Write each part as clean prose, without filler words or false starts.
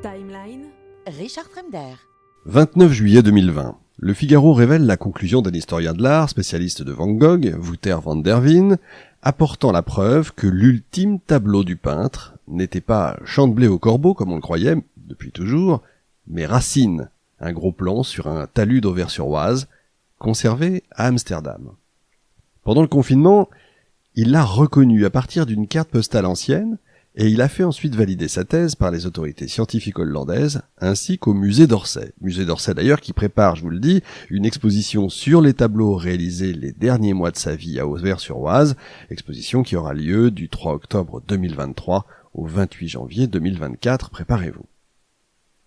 Timeline. Richard Fremder. 29 juillet 2020. Le Figaro révèle la conclusion d'un historien de l'art, spécialiste de Van Gogh, Wouter van der Wijn, apportant la preuve que l'ultime tableau du peintre n'était pas champ de blé au corbeau, comme on le croyait depuis toujours, mais Racine, un gros plan sur un talus d'Auvers-sur-Oise, conservé à Amsterdam. Pendant le confinement, il l'a reconnu à partir d'une carte postale ancienne, et il a fait ensuite valider sa thèse par les autorités scientifiques hollandaises, ainsi qu'au musée d'Orsay. Musée d'Orsay d'ailleurs qui prépare, je vous le dis, une exposition sur les tableaux réalisés les derniers mois de sa vie à Auvers-sur-Oise, exposition qui aura lieu du 3 octobre 2023 au 28 janvier 2024, préparez-vous.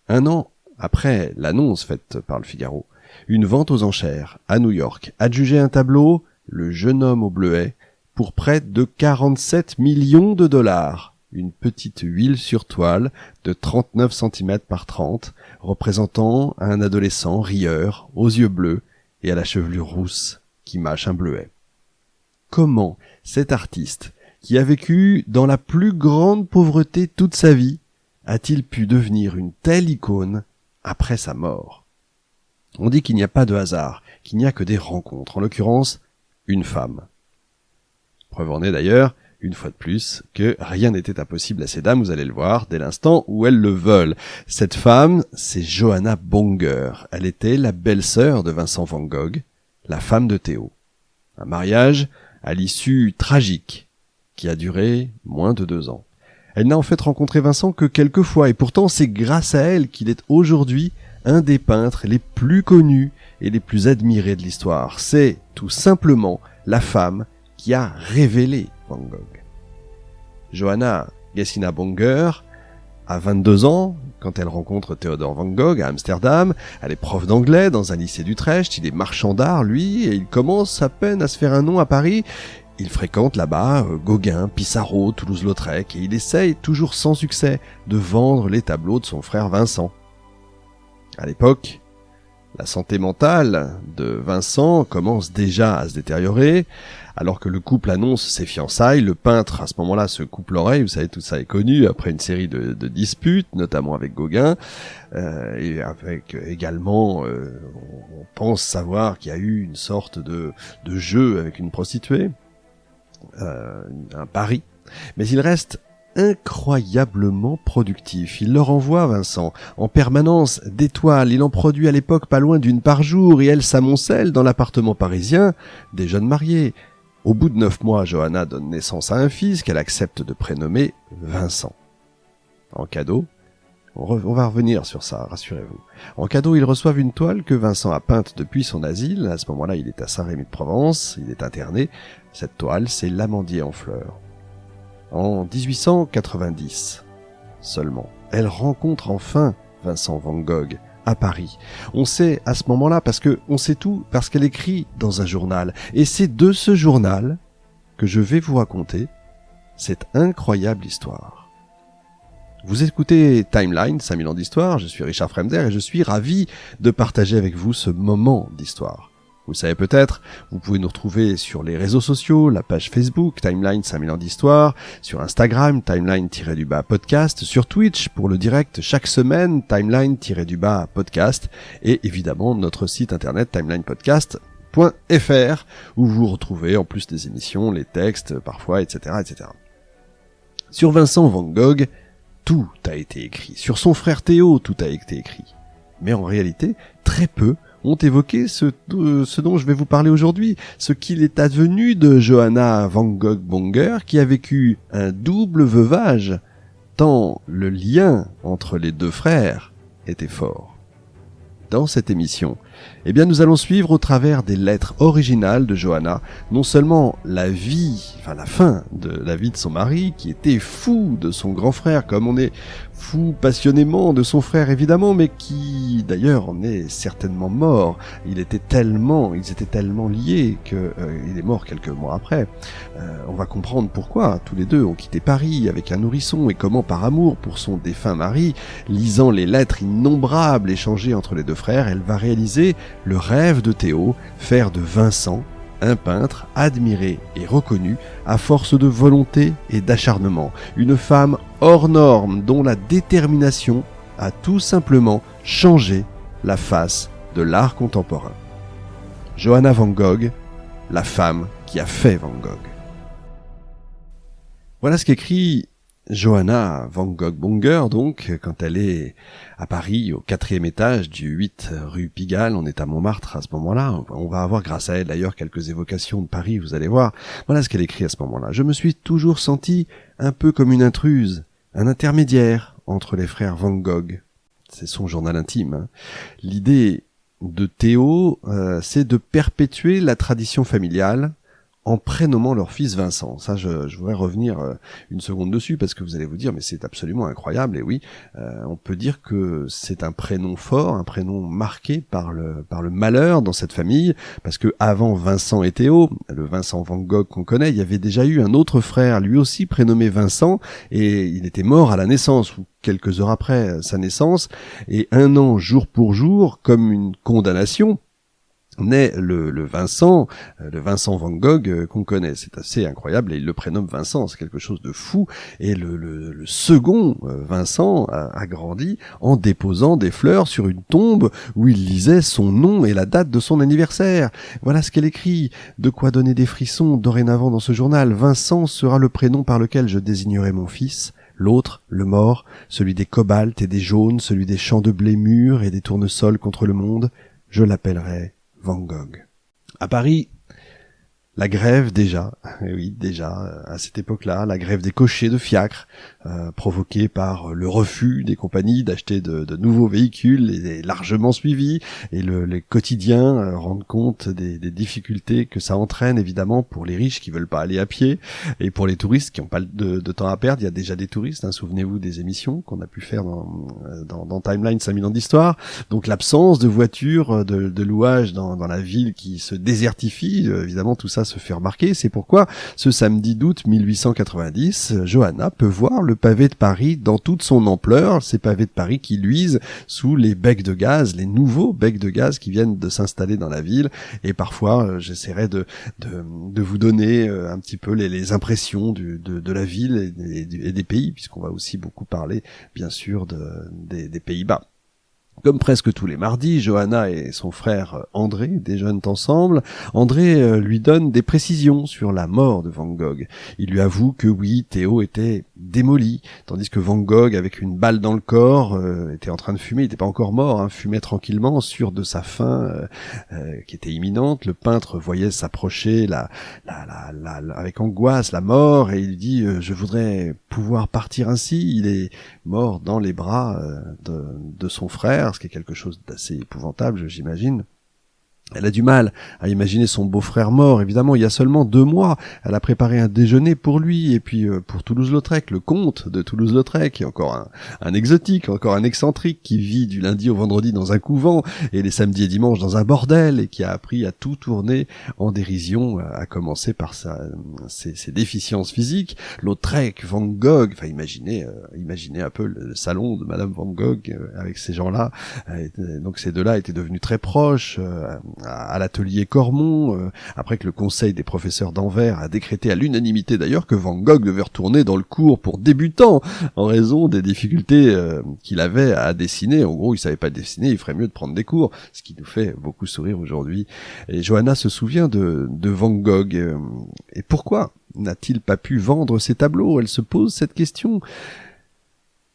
Un an après l'annonce faite par le Figaro, une vente aux enchères à New York adjugeait un tableau, Le jeune homme au bleuet, pour près de 47 millions de dollars. Une petite huile sur toile de 39 cm par 30, représentant un adolescent rieur, aux yeux bleus et à la chevelure rousse, qui mâche un bleuet. Comment cet artiste, qui a vécu dans la plus grande pauvreté toute sa vie, a-t-il pu devenir une telle icône après sa mort? On dit qu'il n'y a pas de hasard, qu'il n'y a que des rencontres, en l'occurrence, une femme. Preuve en est d'ailleurs, une fois de plus, que rien n'était impossible à ces dames, vous allez le voir, dès l'instant où elles le veulent. Cette femme, c'est Johanna Bonger. Elle était la belle-sœur de Vincent van Gogh, la femme de Théo. Un mariage à l'issue tragique, qui a duré moins de 2 ans. Elle n'a en fait rencontré Vincent que quelques fois, et pourtant c'est grâce à elle qu'il est aujourd'hui un des peintres les plus connus et les plus admirés de l'histoire. C'est tout simplement la femme qui a révélé Van Gogh. Johanna Gessina Bonger a 22 ans quand elle rencontre Theodor Van Gogh à Amsterdam. Elle est prof d'anglais dans un lycée d'Utrecht. Il est marchand d'art, lui, et il commence à peine à se faire un nom à Paris. Il fréquente là-bas Gauguin, Pissarro, Toulouse-Lautrec, et il essaye, toujours sans succès, de vendre les tableaux de son frère Vincent. À l'époque, la santé mentale de Vincent commence déjà à se détériorer. Alors que le couple annonce ses fiançailles, le peintre à ce moment-là se coupe l'oreille, vous savez, tout ça est connu, après une série de disputes, notamment avec Gauguin, et avec également, on pense savoir qu'il y a eu une sorte de jeu avec une prostituée, un pari, mais il reste incroyablement productif. Il leur envoie, Vincent, en permanence des toiles. Il en produit à l'époque pas loin d'une par jour, et elle s'amoncelle dans l'appartement parisien des jeunes mariés. Au bout de 9 mois, Johanna donne naissance à un fils qu'elle accepte de prénommer Vincent. En cadeau, on va revenir sur ça, rassurez-vous. En cadeau, ils reçoivent une toile que Vincent a peinte depuis son asile. À ce moment-là, il est à Saint-Rémy-de-Provence, il est interné. Cette toile, c'est l'Amandier en fleurs. En 1890 seulement, elle rencontre enfin Vincent van Gogh à Paris. On sait à ce moment-là, on sait tout, parce qu'elle écrit dans un journal. Et c'est de ce journal que je vais vous raconter cette incroyable histoire. Vous écoutez Timeline, 5000 ans d'histoire, je suis Richard Fremder et je suis ravi de partager avec vous ce moment d'histoire. Vous le savez peut-être, vous pouvez nous retrouver sur les réseaux sociaux, la page Facebook, Timeline 5000 ans d'histoire, sur Instagram, Timeline-podcast, sur Twitch pour le direct chaque semaine, Timeline-podcast, et évidemment notre site internet timelinepodcast.fr où vous retrouvez en plus des émissions, les textes parfois, etc., etc. Sur Vincent van Gogh, tout a été écrit. Sur son frère Théo, tout a été écrit. Mais en réalité, très peu ont évoqué ce dont je vais vous parler aujourd'hui, ce qu'il est advenu de Johanna Van Gogh Bonger, qui a vécu un double veuvage, tant le lien entre les deux frères était fort. Dans cette émission, nous allons suivre au travers des lettres originales de Johanna, non seulement la fin de la vie de son mari, qui était fou de son grand frère, comme on est fou passionnément de son frère évidemment, mais qui d'ailleurs en est certainement mort. Ils étaient tellement liés que il est mort quelques mois après. On va comprendre pourquoi tous les deux ont quitté Paris avec un nourrisson, et comment par amour pour son défunt mari, lisant les lettres innombrables échangées entre les deux frères, elle va réaliser le rêve de Théo, faire de Vincent un peintre admiré et reconnu à force de volonté et d'acharnement, une femme hors norme dont la détermination a tout simplement changé la face de l'art contemporain. Johanna Van Gogh, la femme qui a fait Van Gogh. Voilà ce qu'écrit Johanna Van Gogh-Bonger, donc, quand elle est à Paris, au 4e étage du 8 rue Pigalle. On est à Montmartre à ce moment-là. On va avoir, grâce à elle d'ailleurs, quelques évocations de Paris, vous allez voir. Voilà ce qu'elle écrit à ce moment-là. « Je me suis toujours sentie un peu comme une intruse, un intermédiaire entre les frères Van Gogh. » C'est son journal intime. Hein. L'idée de Théo, c'est de perpétuer la tradition familiale en prénommant leur fils Vincent. Ça, je voudrais revenir une seconde dessus, parce que vous allez vous dire, mais c'est absolument incroyable. Et oui, on peut dire que c'est un prénom fort, un prénom marqué par le malheur dans cette famille, parce que avant Vincent et Théo, le Vincent Van Gogh qu'on connaît, il y avait déjà eu un autre frère, lui aussi prénommé Vincent, et il était mort à la naissance, ou quelques heures après sa naissance, et un an jour pour jour, comme une condamnation, naît le Vincent Van Gogh qu'on connaît. C'est assez incroyable, et il le prénomme Vincent, c'est quelque chose de fou. Et le second Vincent a grandi en déposant des fleurs sur une tombe où il lisait son nom et la date de son anniversaire. Voilà ce qu'elle écrit. De quoi donner des frissons dorénavant dans ce journal. Vincent sera le prénom par lequel je désignerai mon fils. L'autre, le mort, celui des cobaltes et des jaunes, celui des champs de blé mûrs et des tournesols contre le monde, je l'appellerai Van Gogh. À Paris, la grève déjà, à cette époque-là, la grève des cochers de fiacre, provoquée par le refus des compagnies d'acheter de nouveaux véhicules, est largement suivie, et les quotidiens rendent compte des difficultés que ça entraîne, évidemment, pour les riches qui veulent pas aller à pied, et pour les touristes qui n'ont pas de temps à perdre. Il y a déjà des touristes, hein, souvenez-vous des émissions qu'on a pu faire dans Timeline 5000 ans d'histoire. Donc l'absence de voitures, de louage dans la ville qui se désertifie, évidemment tout ça se fait remarquer. C'est pourquoi ce samedi d'août 1890, Johanna peut voir le pavé de Paris dans toute son ampleur, ces pavés de Paris qui luisent sous les becs de gaz, les nouveaux becs de gaz qui viennent de s'installer dans la ville. Et parfois j'essaierai de vous donner un petit peu les impressions de la ville et des pays, puisqu'on va aussi beaucoup parler bien sûr des Pays-Bas. Comme presque tous les mardis, Johanna et son frère André déjeunent ensemble. André lui donne des précisions sur la mort de Van Gogh. Il lui avoue que oui, Théo était démoli, tandis que Van Gogh, avec une balle dans le corps, était en train de fumer. Il n'était pas encore mort, hein, fumait tranquillement, sûr de sa fin qui était imminente. Le peintre voyait s'approcher avec angoisse la mort, et il dit je voudrais pouvoir partir ainsi. Il est mort dans les bras de son frère, ce qui est quelque chose d'assez épouvantable, j'imagine. Elle a du mal à imaginer son beau-frère mort. Évidemment, il y a seulement 2 mois, elle a préparé un déjeuner pour lui, et puis pour Toulouse-Lautrec, le comte de Toulouse-Lautrec, qui est encore un exotique, encore un excentrique, qui vit du lundi au vendredi dans un couvent, et les samedis et dimanches dans un bordel, et qui a appris à tout tourner en dérision, à commencer par ses déficiences physiques. Lautrec, Van Gogh, enfin imaginez un peu le salon de Madame Van Gogh avec ces gens-là. Donc ces deux-là étaient devenus très proches, à l'atelier Cormon, après que le conseil des professeurs d'Anvers a décrété à l'unanimité d'ailleurs que Van Gogh devait retourner dans le cours pour débutants en raison des difficultés qu'il avait à dessiner. En gros, il savait pas dessiner, il ferait mieux de prendre des cours, ce qui nous fait beaucoup sourire aujourd'hui. Et Johanna se souvient de Van Gogh. Et pourquoi n'a-t-il pas pu vendre ses tableaux? Elle se pose cette question.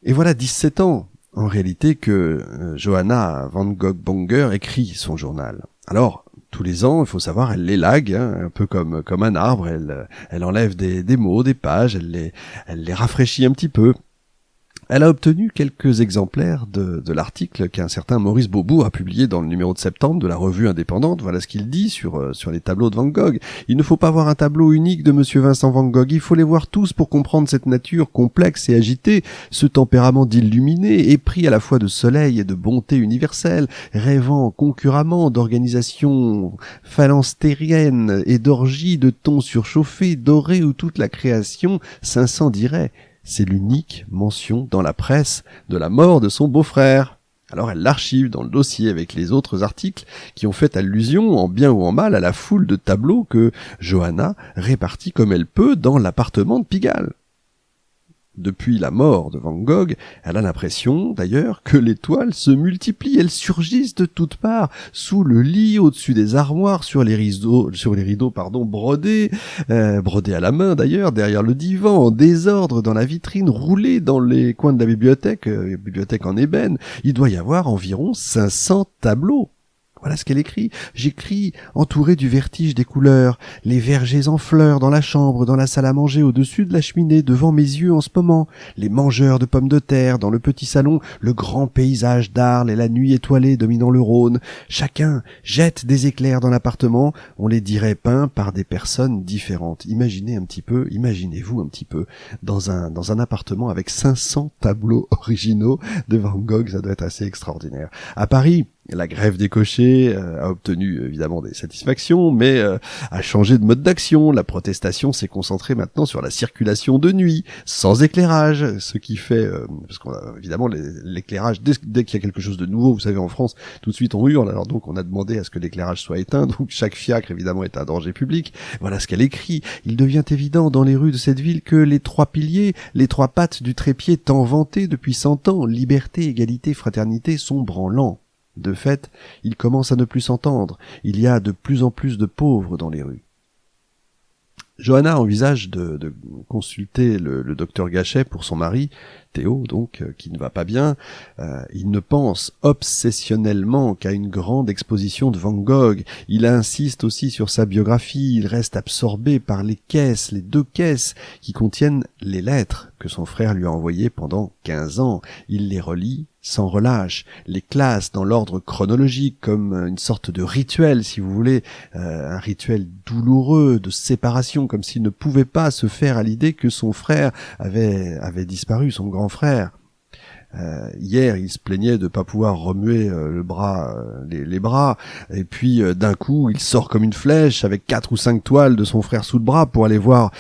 Et voilà 17 ans, en réalité, que Johanna Van Gogh-Bonger écrit son journal. Alors, tous les ans, il faut savoir, elle l'élague, hein, un peu comme un arbre. Elle enlève des mots, des pages, elle les rafraîchit un petit peu. Elle a obtenu quelques exemplaires de l'article qu'un certain Maurice Beaubourg a publié dans le numéro de septembre de la revue indépendante. Voilà ce qu'il dit sur les tableaux de Van Gogh. Il ne faut pas voir un tableau unique de Monsieur Vincent Van Gogh. Il faut les voir tous pour comprendre cette nature complexe et agitée, ce tempérament d'illuminé, épris à la fois de soleil et de bonté universelle, rêvant concurremment d'organisation phalanstérienne et d'orgies de tons surchauffés, dorés où toute la création s'incendirait. C'est l'unique mention dans la presse de la mort de son beau-frère. Alors elle l'archive dans le dossier avec les autres articles qui ont fait allusion, en bien ou en mal, à la foule de tableaux que Johanna répartit comme elle peut dans l'appartement de Pigalle. Depuis la mort de Van Gogh, elle a l'impression, d'ailleurs, que les toiles se multiplient, elles surgissent de toutes parts, sous le lit, au-dessus des armoires, sur les rideaux, brodés à la main d'ailleurs, derrière le divan, en désordre, dans la vitrine, roulés dans les coins de la bibliothèque en ébène. Il doit y avoir environ 500 tableaux. Voilà ce qu'elle écrit. J'écris entouré du vertige des couleurs, les vergers en fleurs dans la chambre, dans la salle à manger, au-dessus de la cheminée, devant mes yeux en ce moment, les mangeurs de pommes de terre dans le petit salon, le grand paysage d'Arles et la nuit étoilée dominant le Rhône. Chacun jette des éclairs dans l'appartement, on les dirait peints par des personnes différentes. Imaginez-vous un petit peu, dans un appartement avec 500 tableaux originaux de Van Gogh, ça doit être assez extraordinaire. À Paris, la grève des cochers a obtenu évidemment des satisfactions, mais a changé de mode d'action. La protestation s'est concentrée maintenant sur la circulation de nuit, sans éclairage, ce qui fait, parce qu'on a évidemment l'éclairage, dès qu'il y a quelque chose de nouveau, vous savez, en France, tout de suite on hurle, alors donc on a demandé à ce que l'éclairage soit éteint, donc chaque fiacre évidemment est un danger public. Voilà ce qu'elle écrit. Il devient évident dans les rues de cette ville que les trois piliers, les trois pattes du trépied tant vantés depuis 100 ans, liberté, égalité, fraternité, sont branlants. De fait, il commence à ne plus s'entendre. Il y a de plus en plus de pauvres dans les rues. Johanna envisage de consulter le docteur Gachet pour son mari, Théo, donc, qui ne va pas bien. Il ne pense obsessionnellement qu'à une grande exposition de Van Gogh. Il insiste aussi sur sa biographie. Il reste absorbé par les 2 caisses qui contiennent les lettres que son frère lui a envoyées pendant 15 ans. Il les relit sans relâche, les classe dans l'ordre chronologique comme une sorte de rituel, si vous voulez, un rituel douloureux de séparation, comme s'il ne pouvait pas se faire à l'idée que son frère avait disparu, son grand frère. Hier, il se plaignait de pas pouvoir remuer le bras, les bras, et puis d'un coup, il sort comme une flèche avec 4 ou 5 toiles de son frère sous le bras pour aller voir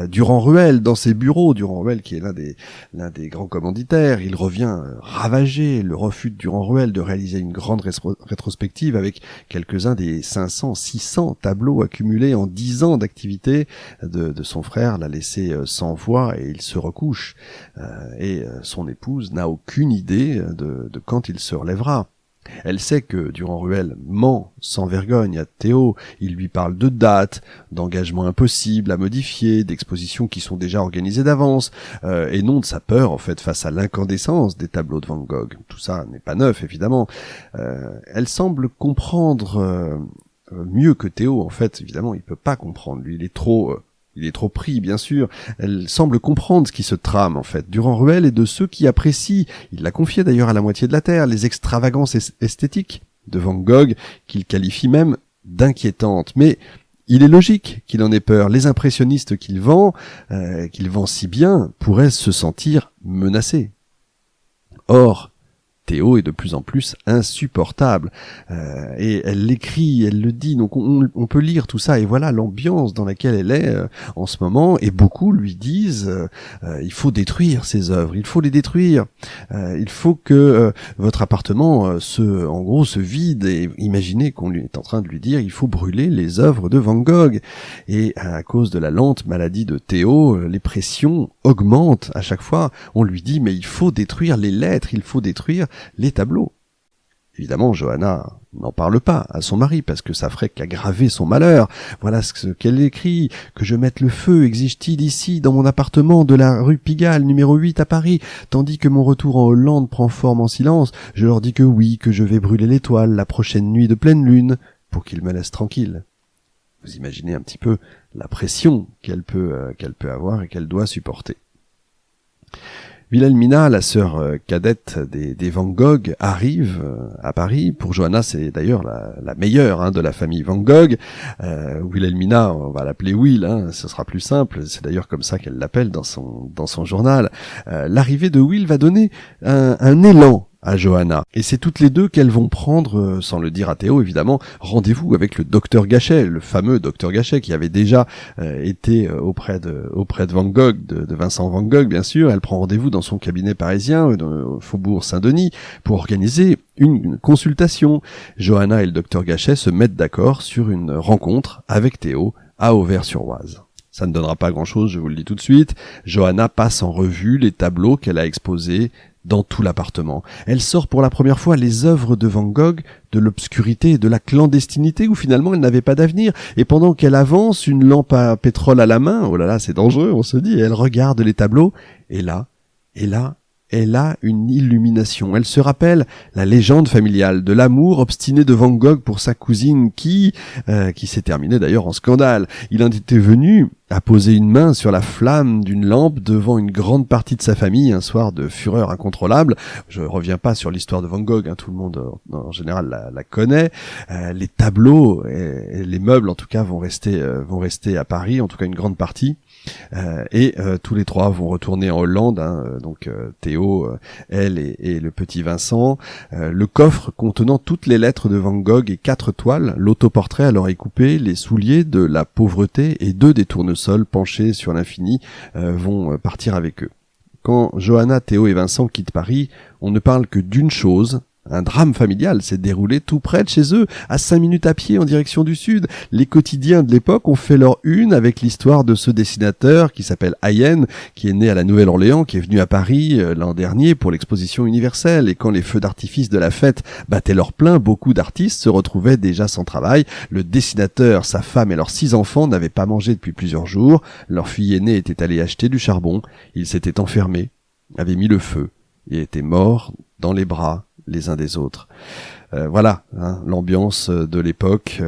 Durand-Ruel dans ses bureaux. Durand-Ruel qui est l'un des grands commanditaires. Il revient ravagé, le refus de Durand-Ruel de réaliser une grande rétrospective avec quelques-uns des 500-600 tableaux accumulés en 10 ans d'activité de son frère, l'a laissé sans voix et il se recouche. Et son épouse n'a aucune idée de quand il se relèvera. Elle sait que Durand-Ruel ment sans vergogne à Théo. Il lui parle de dates, d'engagements impossibles à modifier, d'expositions qui sont déjà organisées d'avance, et non de sa peur, en fait, face à l'incandescence des tableaux de Van Gogh. Tout ça n'est pas neuf, évidemment. Elle semble comprendre mieux que Théo, en fait. Évidemment, il peut pas comprendre. Lui, il est trop pris, bien sûr. Elle semble comprendre ce qui se trame, en fait. Durand-Ruel est de ceux qui apprécient, il l'a confié d'ailleurs à la moitié de la Terre, les extravagances esthétiques de Van Gogh, qu'il qualifie même d'inquiétantes. Mais il est logique qu'il en ait peur. Les impressionnistes qu'il vend si bien, pourraient se sentir menacés. Or, Théo est de plus en plus insupportable. Et elle l'écrit, elle le dit, donc on peut lire tout ça, et voilà l'ambiance dans laquelle elle est en ce moment, et beaucoup lui disent il faut détruire ces œuvres, il faut les détruire, il faut que votre appartement se vide, et imaginez qu'on lui est en train de lui dire il faut brûler les œuvres de Van Gogh. Et à cause de la lente maladie de Théo, les pressions augmentent à chaque fois. On lui dit mais il faut détruire les lettres, il faut détruire les tableaux. Évidemment, Johanna n'en parle pas à son mari, parce que ça ferait qu'aggraver son malheur. Voilà ce qu'elle écrit. Que je mette le feu, exige-t-il ici, dans mon appartement de la rue Pigalle, numéro 8 à Paris, tandis que mon retour en Hollande prend forme en silence. Je leur dis que oui, que je vais brûler l'étoile la prochaine nuit de pleine lune, pour qu'ils me laissent tranquille. Vous imaginez un petit peu la pression qu'elle peut avoir et qu'elle doit supporter. Wilhelmina, la sœur cadette des Van Gogh, arrive à Paris. Pour Johanna, c'est d'ailleurs la meilleure de la famille Van Gogh. Wilhelmina, on va l'appeler Will, ce sera plus simple. C'est d'ailleurs comme ça qu'elle l'appelle dans son journal. L'arrivée de Will va donner un élan à Johanna. Et c'est toutes les deux qu'elles vont prendre, sans le dire à Théo évidemment, rendez-vous avec le docteur Gachet, le fameux docteur Gachet qui avait déjà été auprès de Van Gogh, de Vincent Van Gogh bien sûr. Elle prend rendez-vous dans son cabinet parisien, au faubourg Saint-Denis, pour organiser une consultation. Johanna et le docteur Gachet se mettent d'accord sur une rencontre avec Théo à Auvers-sur-Oise. Ça ne donnera pas grand-chose, je vous le dis tout de suite. Johanna passe en revue les tableaux qu'elle a exposés dans tout l'appartement. Elle sort pour la première fois les œuvres de Van Gogh de l'obscurité et de la clandestinité où finalement elle n'avait pas d'avenir. Et pendant qu'elle avance, une lampe à pétrole à la main, oh là là, c'est dangereux, on se dit, et elle regarde les tableaux, et là, elle a une illumination. Elle se rappelle la légende familiale de l'amour obstiné de Van Gogh pour sa cousine qui s'est terminée d'ailleurs en scandale. Il en était venu à poser une main sur la flamme d'une lampe devant une grande partie de sa famille un soir de fureur incontrôlable. Je reviens pas sur l'histoire de Van Gogh, hein, tout le monde en général la connaît. Les tableaux et les meubles en tout cas vont rester à Paris, en tout cas une grande partie. Tous les trois vont retourner en Hollande, hein, donc Théo, elle et le petit Vincent. Le coffre contenant toutes les lettres de Van Gogh et 4 toiles, l'autoportrait à l'oreille coupée, les souliers de la pauvreté et 2 des tournesols penchés sur l'infini vont partir avec eux. Quand Johanna, Théo et Vincent quittent Paris, on ne parle que d'une chose. Un drame familial s'est déroulé tout près de chez eux, à 5 minutes à pied en direction du sud. Les quotidiens de l'époque ont fait leur une avec l'histoire de ce dessinateur qui s'appelle Hayenne, qui est né à la Nouvelle-Orléans, qui est venu à Paris l'an dernier pour l'exposition universelle. Et quand les feux d'artifice de la fête battaient leur plein, beaucoup d'artistes se retrouvaient déjà sans travail. Le dessinateur, sa femme et leurs 6 enfants n'avaient pas mangé depuis plusieurs jours. Leur fille aînée était allée acheter du charbon. Ils s'étaient enfermés, avaient mis le feu et étaient morts dans les bras les uns des autres. Voilà, hein, l'ambiance de l'époque,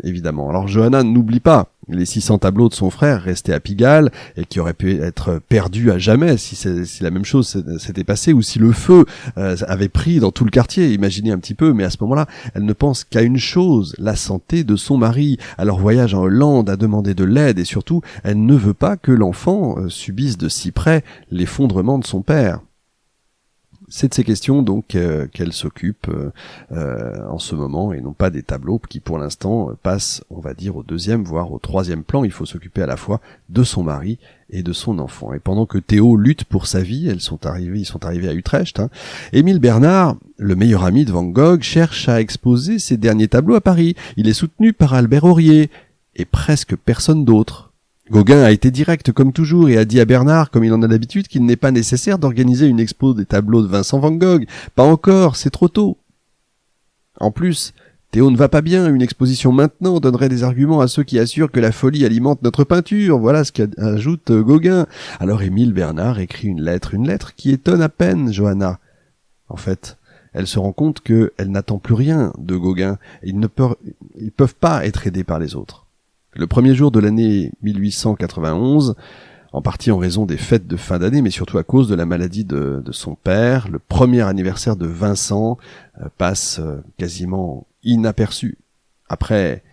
évidemment. Alors Johanna n'oublie pas les 600 tableaux de son frère restés à Pigalle et qui auraient pu être perdus à jamais si la même chose s'était passée ou si le feu avait pris dans tout le quartier. Imaginez un petit peu, mais à ce moment-là, elle ne pense qu'à une chose, la santé de son mari. À leur voyage en Hollande, à demander de l'aide et surtout, elle ne veut pas que l'enfant subisse de si près l'effondrement de son père. C'est de ces questions donc qu'elle s'occupe en ce moment et non pas des tableaux qui pour l'instant passent, on va dire, au 2e voire au 3e plan. Il faut s'occuper à la fois de son mari et de son enfant. Et pendant que Théo lutte pour sa vie, ils sont arrivés à Utrecht. Hein, Émile Bernard, le meilleur ami de Van Gogh, cherche à exposer ses derniers tableaux à Paris. Il est soutenu par Albert Aurier et presque personne d'autre. Gauguin a été direct comme toujours et a dit à Bernard, comme il en a l'habitude, qu'il n'est pas nécessaire d'organiser une expo des tableaux de Vincent Van Gogh. Pas encore, c'est trop tôt. En plus, Théo ne va pas bien, une exposition maintenant donnerait des arguments à ceux qui assurent que la folie alimente notre peinture, voilà ce qu'ajoute Gauguin. Alors Émile Bernard écrit une lettre qui étonne à peine Johanna. En fait, elle se rend compte qu'elle n'attend plus rien de Gauguin. Ils peuvent pas être aidés par les autres. Le premier jour de l'année 1891, en partie en raison des fêtes de fin d'année, mais surtout à cause de la maladie de son père, le premier anniversaire de Vincent passe quasiment inaperçu. Après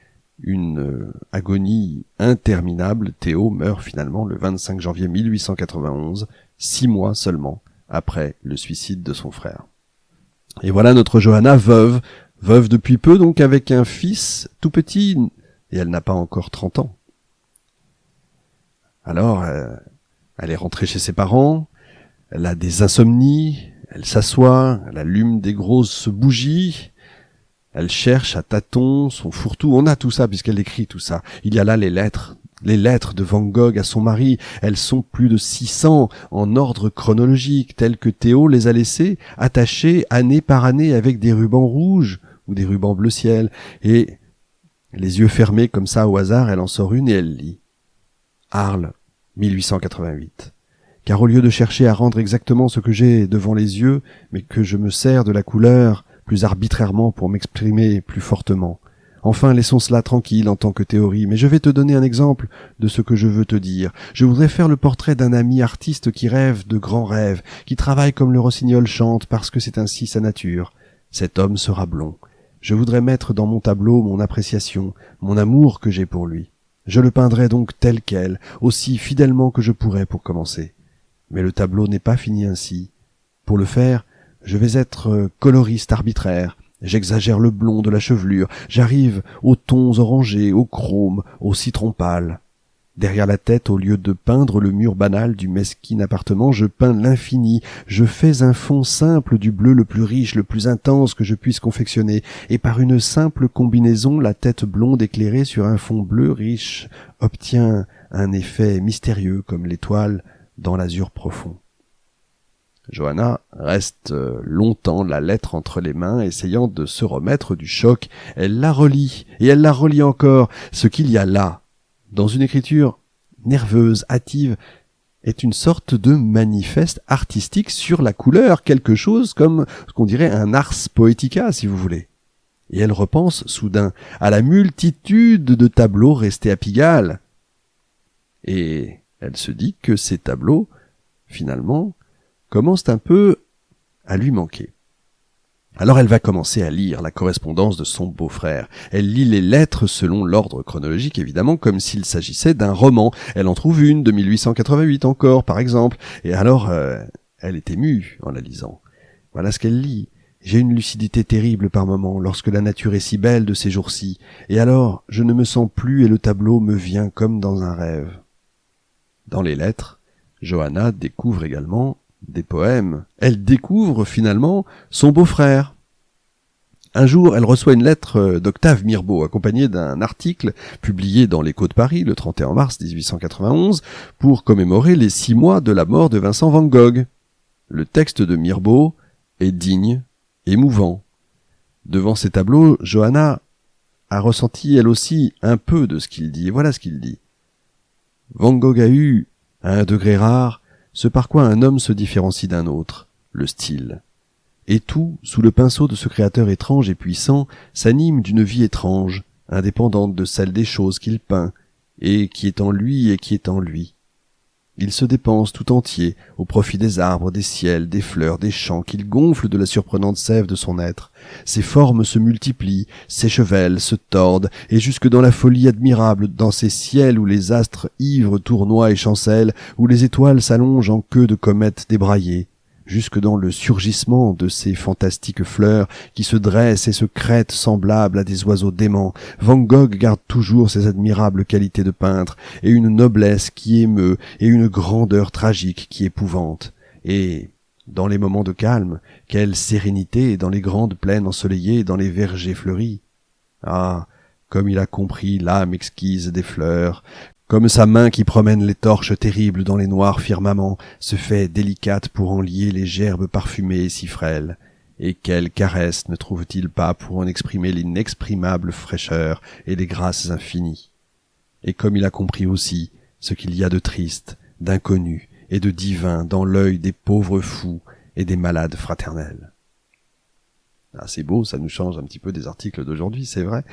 une agonie interminable, Théo meurt finalement le 25 janvier 1891, 6 mois seulement après le suicide de son frère. Et voilà notre Johanna veuve depuis peu, donc avec un fils tout petit, et elle n'a pas encore 30 ans. Alors, elle est rentrée chez ses parents, elle a des insomnies, elle s'assoit, elle allume des grosses bougies, elle cherche à tâtons son fourre-tout, on a tout ça puisqu'elle écrit tout ça. Il y a là les lettres de Van Gogh à son mari, elles sont plus de 600 en ordre chronologique, telles que Théo les a laissées, attachées année par année avec des rubans rouges ou des rubans bleu ciel, et les yeux fermés comme ça au hasard, elle en sort une et elle lit. Arles, 1888. Car au lieu de chercher à rendre exactement ce que j'ai devant les yeux, mais que je me sers de la couleur plus arbitrairement pour m'exprimer plus fortement. Enfin, laissons cela tranquille en tant que théorie, mais je vais te donner un exemple de ce que je veux te dire. Je voudrais faire le portrait d'un ami artiste qui rêve de grands rêves, qui travaille comme le rossignol chante parce que c'est ainsi sa nature. Cet homme sera blond. Je voudrais mettre dans mon tableau mon appréciation, mon amour que j'ai pour lui. Je le peindrai donc tel quel, aussi fidèlement que je pourrais pour commencer. Mais le tableau n'est pas fini ainsi. Pour le faire, je vais être coloriste arbitraire. J'exagère le blond de la chevelure. J'arrive aux tons orangés, au chrome, au citron pâle. Derrière la tête, au lieu de peindre le mur banal du mesquin appartement, je peins l'infini. Je fais un fond simple du bleu le plus riche, le plus intense que je puisse confectionner, et par une simple combinaison, la tête blonde éclairée sur un fond bleu riche obtient un effet mystérieux comme l'étoile dans l'azur profond. Johanna reste longtemps la lettre entre les mains, essayant de se remettre du choc. Elle la relit, et elle la relit encore. Ce qu'il y a là, dans une écriture nerveuse, hâtive, est une sorte de manifeste artistique sur la couleur, quelque chose comme ce qu'on dirait un ars poetica, si vous voulez. Et elle repense soudain à la multitude de tableaux restés à Pigalle. Et elle se dit que ces tableaux, finalement, commencent un peu à lui manquer. Alors elle va commencer à lire la correspondance de son beau-frère. Elle lit les lettres selon l'ordre chronologique, évidemment, comme s'il s'agissait d'un roman. Elle en trouve une de 1888 encore, par exemple. Et alors, elle est émue en la lisant. Voilà ce qu'elle lit. J'ai une lucidité terrible par moments, lorsque la nature est si belle de ces jours-ci. Et alors, je ne me sens plus et le tableau me vient comme dans un rêve. Dans les lettres, Johanna découvre également des poèmes. Elle découvre finalement son beau-frère. Un jour, elle reçoit une lettre d'Octave Mirbeau, accompagnée d'un article publié dans l'Écho de Paris le 31 mars 1891 pour commémorer les 6 mois de la mort de Vincent van Gogh. Le texte de Mirbeau est digne, émouvant. Devant ces tableaux, Johanna a ressenti elle aussi un peu de ce qu'il dit. Et voilà ce qu'il dit. Van Gogh a eu, à un degré rare, ce par quoi un homme se différencie d'un autre, le style. Et tout, sous le pinceau de ce créateur étrange et puissant, s'anime d'une vie étrange, indépendante de celle des choses qu'il peint, et qui est en lui et qui est en lui. Il se dépense tout entier au profit des arbres, des ciels, des fleurs, des champs qu'il gonfle de la surprenante sève de son être. Ses formes se multiplient, s'échevèlent, se tordent, et jusque dans la folie admirable, dans ces ciels où les astres ivres tournoient et chancellent, où les étoiles s'allongent en queue de comètes débraillées, jusque dans le surgissement de ces fantastiques fleurs qui se dressent et se crêtent semblables à des oiseaux déments, Van Gogh garde toujours ses admirables qualités de peintre, et une noblesse qui émeut, et une grandeur tragique qui épouvante. Et, dans les moments de calme, quelle sérénité dans les grandes plaines ensoleillées, dans les vergers fleuris. Ah, comme il a compris l'âme exquise des fleurs, comme sa main qui promène les torches terribles dans les noirs firmaments se fait délicate pour en lier les gerbes parfumées et si frêles. Et quelle caresse ne trouve-t-il pas pour en exprimer l'inexprimable fraîcheur et les grâces infinies. Et comme il a compris aussi ce qu'il y a de triste, d'inconnu et de divin dans l'œil des pauvres fous et des malades fraternels. Ah, c'est beau, ça nous change un petit peu des articles d'aujourd'hui, c'est vrai.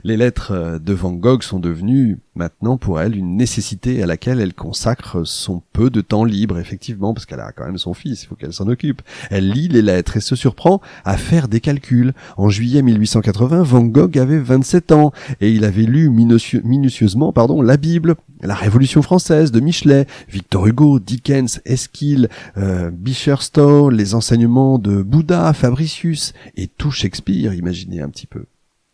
Les lettres de Van Gogh sont devenues maintenant pour elle une nécessité à laquelle elle consacre son peu de temps libre, effectivement, parce qu'elle a quand même son fils, il faut qu'elle s'en occupe. Elle lit les lettres et se surprend à faire des calculs. En juillet 1880, Van Gogh avait 27 ans et il avait lu minutieusement la Bible, la Révolution française de Michelet, Victor Hugo, Dickens, Esquil, Beecher-Stowe, les enseignements de Bouddha, Fabricius et tout Shakespeare, imaginez un petit peu.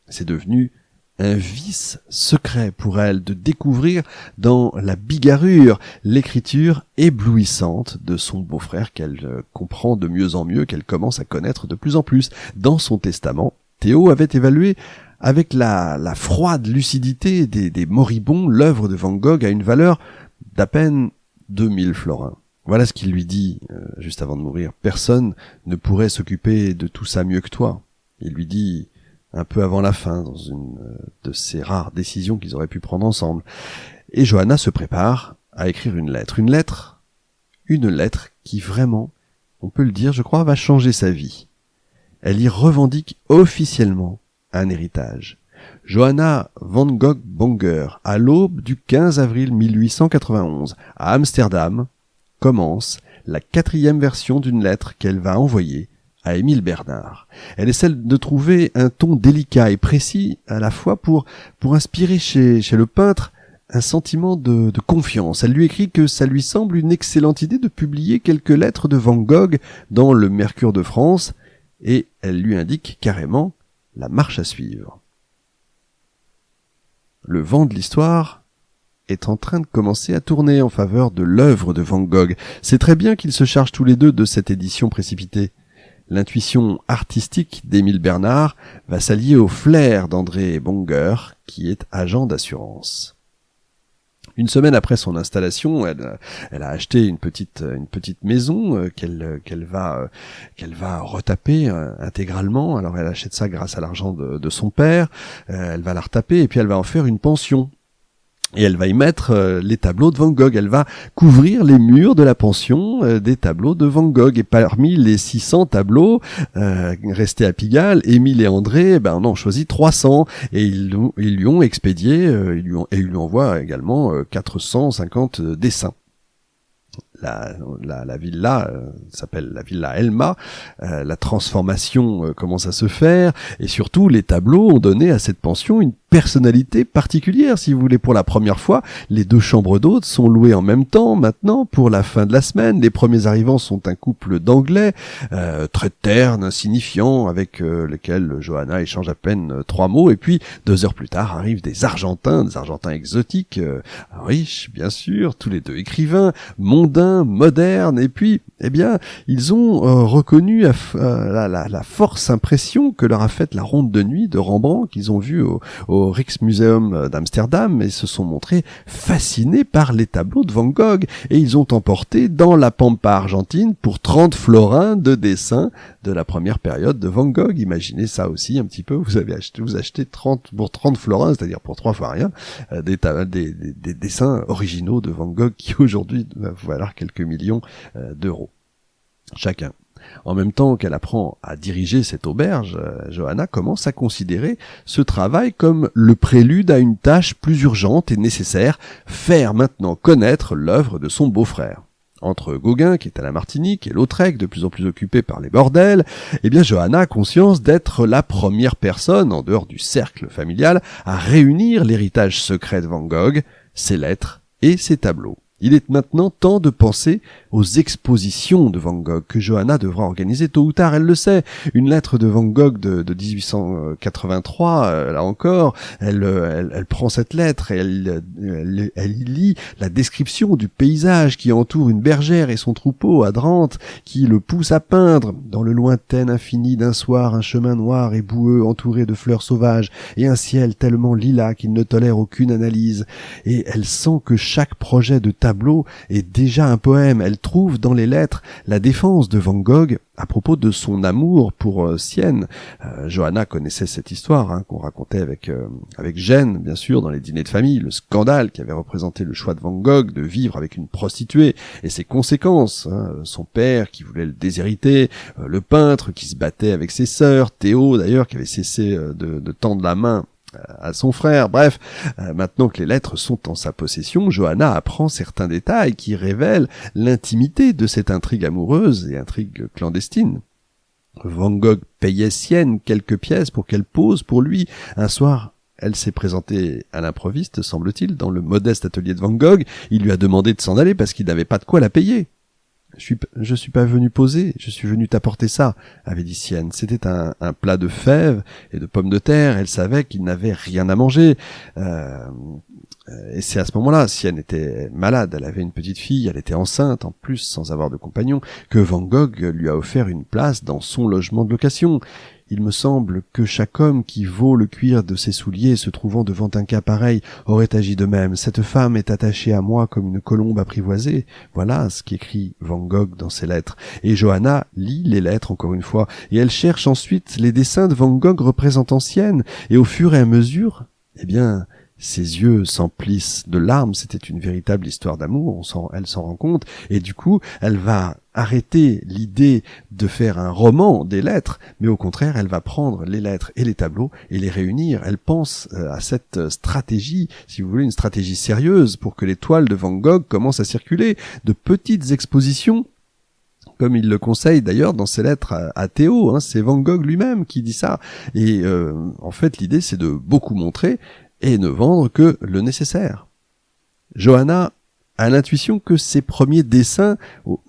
C'est devenu un vice secret pour elle de découvrir dans la bigarrure l'écriture éblouissante de son beau-frère qu'elle comprend de mieux en mieux, qu'elle commence à connaître de plus en plus. Dans son testament, Théo avait évalué avec la froide lucidité des moribonds l'œuvre de Van Gogh à une valeur d'à peine 2000 florins. Voilà ce qu'il lui dit juste avant de mourir. Personne ne pourrait s'occuper de tout ça mieux que toi. Il lui dit un peu avant la fin, dans une de ces rares décisions qu'ils auraient pu prendre ensemble. Et Johanna se prépare à écrire une lettre. Une lettre qui vraiment, on peut le dire, je crois, va changer sa vie. Elle y revendique officiellement un héritage. Johanna Van Gogh Bonger, à l'aube du 15 avril 1891, à Amsterdam, commence la 4e version d'une lettre qu'elle va envoyer à Émile Bernard. Elle essaie de trouver un ton délicat et précis à la fois pour inspirer chez le peintre un sentiment de confiance. Elle lui écrit que ça lui semble une excellente idée de publier quelques lettres de Van Gogh dans le Mercure de France, et elle lui indique carrément la marche à suivre. Le vent de l'histoire est en train de commencer à tourner en faveur de l'œuvre de Van Gogh. C'est très bien qu'ils se chargent tous les deux de cette édition précipitée. L'intuition artistique d'Émile Bernard va s'allier au flair d'André Bonger, qui est agent d'assurance. Une semaine après son installation, elle a acheté une petite maison qu'elle va retaper intégralement. Alors elle achète ça grâce à l'argent de son père. Elle va la retaper et puis elle va en faire une pension. Et elle va y mettre les tableaux de Van Gogh. Elle va couvrir les murs de la pension des tableaux de Van Gogh. Et parmi les 600 tableaux restés à Pigalle, Émile et André on en choisit 300. Et ils lui ont expédié, ils lui envoient également 450 dessins. La villa s'appelle la villa Elma. La transformation commence à se faire et surtout les tableaux ont donné à cette pension une personnalité particulière, si vous voulez. Pour la première fois, les 2 chambres d'hôtes sont louées en même temps maintenant pour la fin de la semaine. Les premiers arrivants sont un couple d'Anglais très ternes, insignifiants, avec lesquels Johanna échange à peine 3 mots. Et puis 2 heures plus tard arrivent des Argentins exotiques, riches bien sûr, tous les 2 écrivains, mondains, modernes. Et puis ils ont reconnu la force impression que leur a faite la ronde de nuit de Rembrandt qu'ils ont vu au Rijksmuseum d'Amsterdam et se sont montrés fascinés par les tableaux de Van Gogh. Et ils ont emporté dans la Pampa argentine pour 30 florins de dessins de la première période de Van Gogh. Imaginez ça aussi un petit peu, vous achetez 30 florins, c'est-à-dire pour 3 fois rien, des dessins originaux de Van Gogh qui aujourd'hui doivent valoir quelques millions d'euros chacun. En même temps qu'elle apprend à diriger cette auberge, Johanna commence à considérer ce travail comme le prélude à une tâche plus urgente et nécessaire, faire maintenant connaître l'œuvre de son beau-frère. Entre Gauguin, qui est à la Martinique, et Lautrec, de plus en plus occupé par les bordels, Johanna a conscience d'être la première personne, en dehors du cercle familial, à réunir l'héritage secret de Van Gogh, ses lettres et ses tableaux. Il est maintenant temps de penser aux expositions de Van Gogh que Johanna devra organiser tôt ou tard, elle le sait. Une lettre de Van Gogh de 1883, là encore, elle prend cette lettre et elle y lit la description du paysage qui entoure une bergère et son troupeau à Drenthe, qui le pousse à peindre dans le lointain infini d'un soir un chemin noir et boueux entouré de fleurs sauvages et un ciel tellement lilas qu'il ne tolère aucune analyse. Et elle sent que chaque projet de tableau est déjà un poème. Elle trouve dans les lettres la défense de Van Gogh à propos de son amour pour Sienne. Johanna connaissait cette histoire qu'on racontait avec Gênes, bien sûr, dans les dîners de famille, le scandale qui avait représenté le choix de Van Gogh de vivre avec une prostituée et ses conséquences. Son père qui voulait le déshériter, le peintre qui se battait avec ses sœurs, Théo d'ailleurs qui avait cessé de tendre la main à son frère. Bref, maintenant que les lettres sont en sa possession, Johanna apprend certains détails qui révèlent l'intimité de cette intrigue amoureuse et intrigue clandestine. Van Gogh payait Sienne quelques pièces pour qu'elle pose pour lui. Un soir, elle s'est présentée à l'improviste, semble-t-il, dans le modeste atelier de Van Gogh. Il lui a demandé de s'en aller parce qu'il n'avait pas de quoi la payer. Je suis pas venu poser, je suis venu t'apporter ça, avait dit Sienne. C'était un plat de fèves et de pommes de terre. Elle savait qu'il n'avait rien à manger. Et c'est à ce moment-là, Sienne était malade, elle avait une petite fille, elle était enceinte en plus, sans avoir de compagnon, que Van Gogh lui a offert une place dans son logement de location. Il me semble que chaque homme qui vaut le cuir de ses souliers se trouvant devant un cas pareil aurait agi de même. Cette femme est attachée à moi comme une colombe apprivoisée. Voilà ce qu'écrit Van Gogh dans ses lettres. Et Johanna lit les lettres encore une fois, et elle cherche ensuite les dessins de Van Gogh représentant Sienne, et au fur et à mesure, ses yeux s'emplissent de larmes. C'était une véritable histoire d'amour, elle s'en rend compte, et du coup, elle va arrêter l'idée de faire un roman des lettres, mais au contraire, elle va prendre les lettres et les tableaux et les réunir. Elle pense à cette stratégie, si vous voulez, une stratégie sérieuse pour que les toiles de Van Gogh commencent à circuler, de petites expositions, comme il le conseille d'ailleurs dans ses lettres à Théo, c'est Van Gogh lui-même qui dit ça. Et en fait, l'idée, c'est de beaucoup montrer et ne vendre que le nécessaire. Johanna a l'intuition que ses premiers dessins,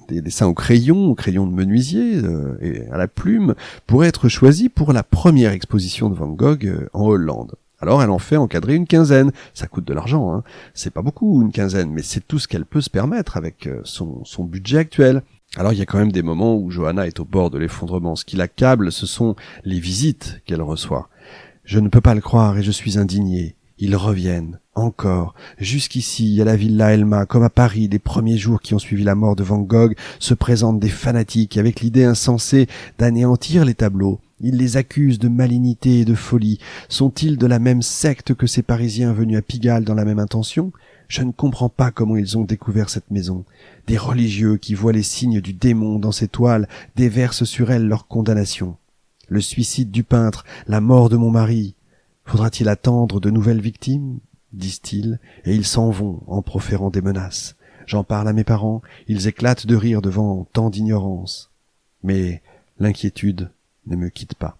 des dessins au crayon de menuisier et à la plume, pourraient être choisis pour la première exposition de Van Gogh en Hollande. Alors elle en fait encadrer une quinzaine. Ça coûte de l'argent, c'est pas beaucoup une quinzaine, mais c'est tout ce qu'elle peut se permettre avec son budget actuel. Alors il y a quand même des moments où Johanna est au bord de l'effondrement. Ce qui l'accable, ce sont les visites qu'elle reçoit. Je ne peux pas le croire et je suis indignée. Ils reviennent, encore, jusqu'ici, à la Villa Elma, comme à Paris, les premiers jours qui ont suivi la mort de Van Gogh, se présentent des fanatiques avec l'idée insensée d'anéantir les tableaux. Ils les accusent de malignité et de folie. Sont-ils de la même secte que ces Parisiens venus à Pigalle dans la même intention ? Je ne comprends pas comment ils ont découvert cette maison. Des religieux qui voient les signes du démon dans ces toiles déversent sur elles leur condamnation. Le suicide du peintre, la mort de mon mari. Faudra-t-il attendre de nouvelles victimes ? Disent-ils, et ils s'en vont en proférant des menaces. J'en parle à mes parents, ils éclatent de rire devant tant d'ignorance. Mais l'inquiétude ne me quitte pas.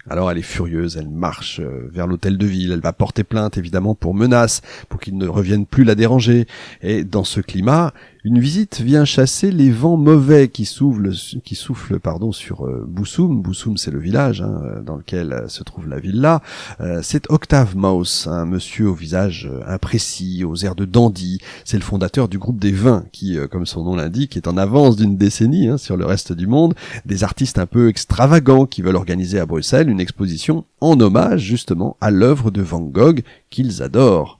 Alors elle est furieuse, elle marche vers l'hôtel de ville, elle va porter plainte évidemment pour menace, pour qu'ils ne reviennent plus la déranger. Et dans ce climat, une visite vient chasser les vents mauvais qui soufflent sur Boussoum. Boussoum, c'est le village dans lequel se trouve la villa. C'est Octave Maus, un monsieur au visage imprécis, aux airs de dandy. C'est le fondateur du groupe des 20 qui, comme son nom l'indique, est en avance d'une décennie sur le reste du monde. Des artistes un peu extravagants qui veulent organiser à Bruxelles une exposition en hommage justement à l'œuvre de Van Gogh qu'ils adorent.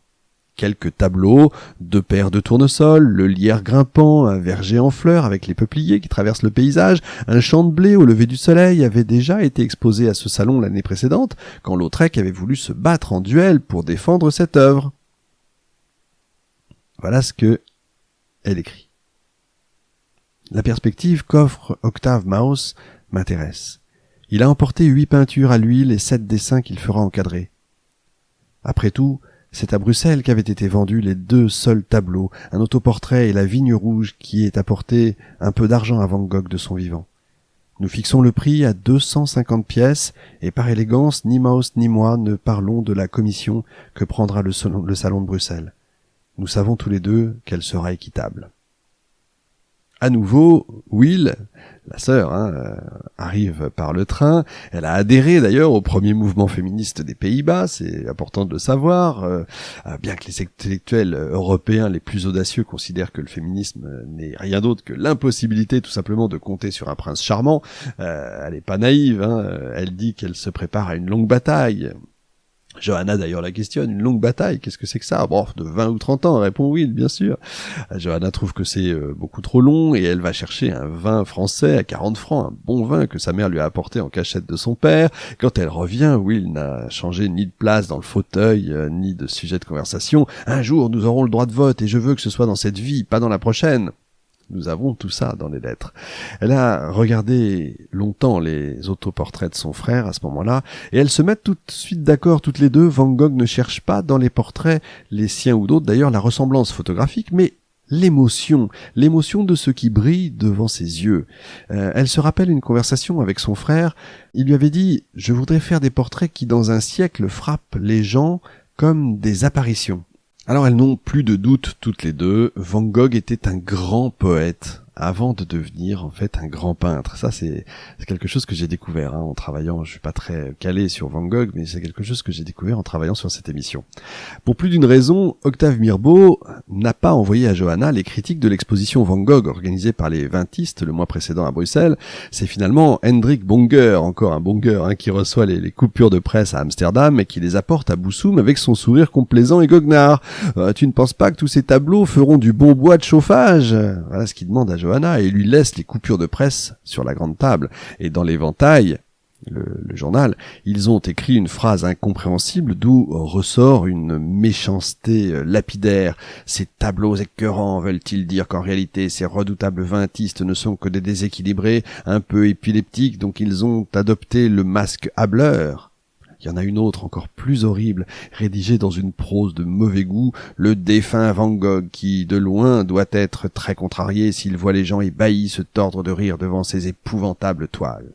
Quelques tableaux, 2 paires de tournesols, le lierre grimpant, un verger en fleurs avec les peupliers qui traversent le paysage, un champ de blé au lever du soleil avaient déjà été exposés à ce salon l'année précédente, quand Lautrec avait voulu se battre en duel pour défendre cette œuvre. Voilà ce que elle écrit. La perspective qu'offre Octave Maus m'intéresse. Il a emporté 8 peintures à l'huile et 7 dessins qu'il fera encadrer. Après tout, c'est à Bruxelles qu'avaient été vendus les 2 seuls tableaux, un autoportrait et la vigne rouge qui est apporté un peu d'argent à Van Gogh de son vivant. Nous fixons le prix à 250 pièces et par élégance, ni Maus ni moi ne parlons de la commission que prendra le salon de Bruxelles. Nous savons tous les deux qu'elle sera équitable. À nouveau, Will, la sœur, arrive par le train. Elle a adhéré d'ailleurs au premier mouvement féministe des Pays-Bas, c'est important de le savoir, bien que les intellectuels européens les plus audacieux considèrent que le féminisme n'est rien d'autre que l'impossibilité tout simplement de compter sur un prince charmant. Elle n'est pas naïve, elle dit qu'elle se prépare à une longue bataille. Johanna d'ailleurs la questionne, une longue bataille, qu'est-ce que c'est que ça ? Bon, de 20 ou 30 ans, répond Will, bien sûr. Johanna trouve que c'est beaucoup trop long et elle va chercher un vin français à 40 francs, un bon vin que sa mère lui a apporté en cachette de son père. Quand elle revient, Will n'a changé ni de place dans le fauteuil, ni de sujet de conversation. Un jour, nous aurons le droit de vote et je veux que ce soit dans cette vie, pas dans la prochaine. Nous avons tout ça dans les lettres. Elle a regardé longtemps les autoportraits de son frère à ce moment-là, et elles se mettent tout de suite d'accord toutes les deux. Van Gogh ne cherche pas dans les portraits, les siens ou d'autres d'ailleurs, la ressemblance photographique, mais l'émotion de ce qui brille devant ses yeux. Elle se rappelle une conversation avec son frère. Il lui avait dit « Je voudrais faire des portraits qui dans un siècle frappent les gens comme des apparitions ». Alors elles n'ont plus de doute toutes les deux, Van Gogh était un grand poète avant de devenir en fait un grand peintre. Ça c'est quelque chose que j'ai découvert en travaillant, je suis pas très calé sur Van Gogh, mais c'est quelque chose que j'ai découvert en travaillant sur cette émission. Pour plus d'une raison, Octave Mirbeau n'a pas envoyé à Johanna les critiques de l'exposition Van Gogh organisée par les Vintistes le mois précédent à Bruxelles. C'est finalement Hendrik Bonger, encore un Bonger, qui reçoit les coupures de presse à Amsterdam et qui les apporte à Boussoum avec son sourire complaisant et goguenard. Tu ne penses pas que tous ces tableaux feront du bon bois de chauffage ? Voilà ce qu'il demande à Johanna, et lui laisse les coupures de presse sur la grande table. Et dans l'éventail, le journal, ils ont écrit une phrase incompréhensible d'où ressort une méchanceté lapidaire. Ces tableaux écœurants veulent-ils dire qu'en réalité ces redoutables vintistes ne sont que des déséquilibrés, un peu épileptiques, donc ils ont adopté le masque hâbleur. Il y en a une autre encore plus horrible, rédigée dans une prose de mauvais goût, le défunt Van Gogh qui, de loin, doit être très contrarié s'il voit les gens ébahis se tordre de rire devant ces épouvantables toiles.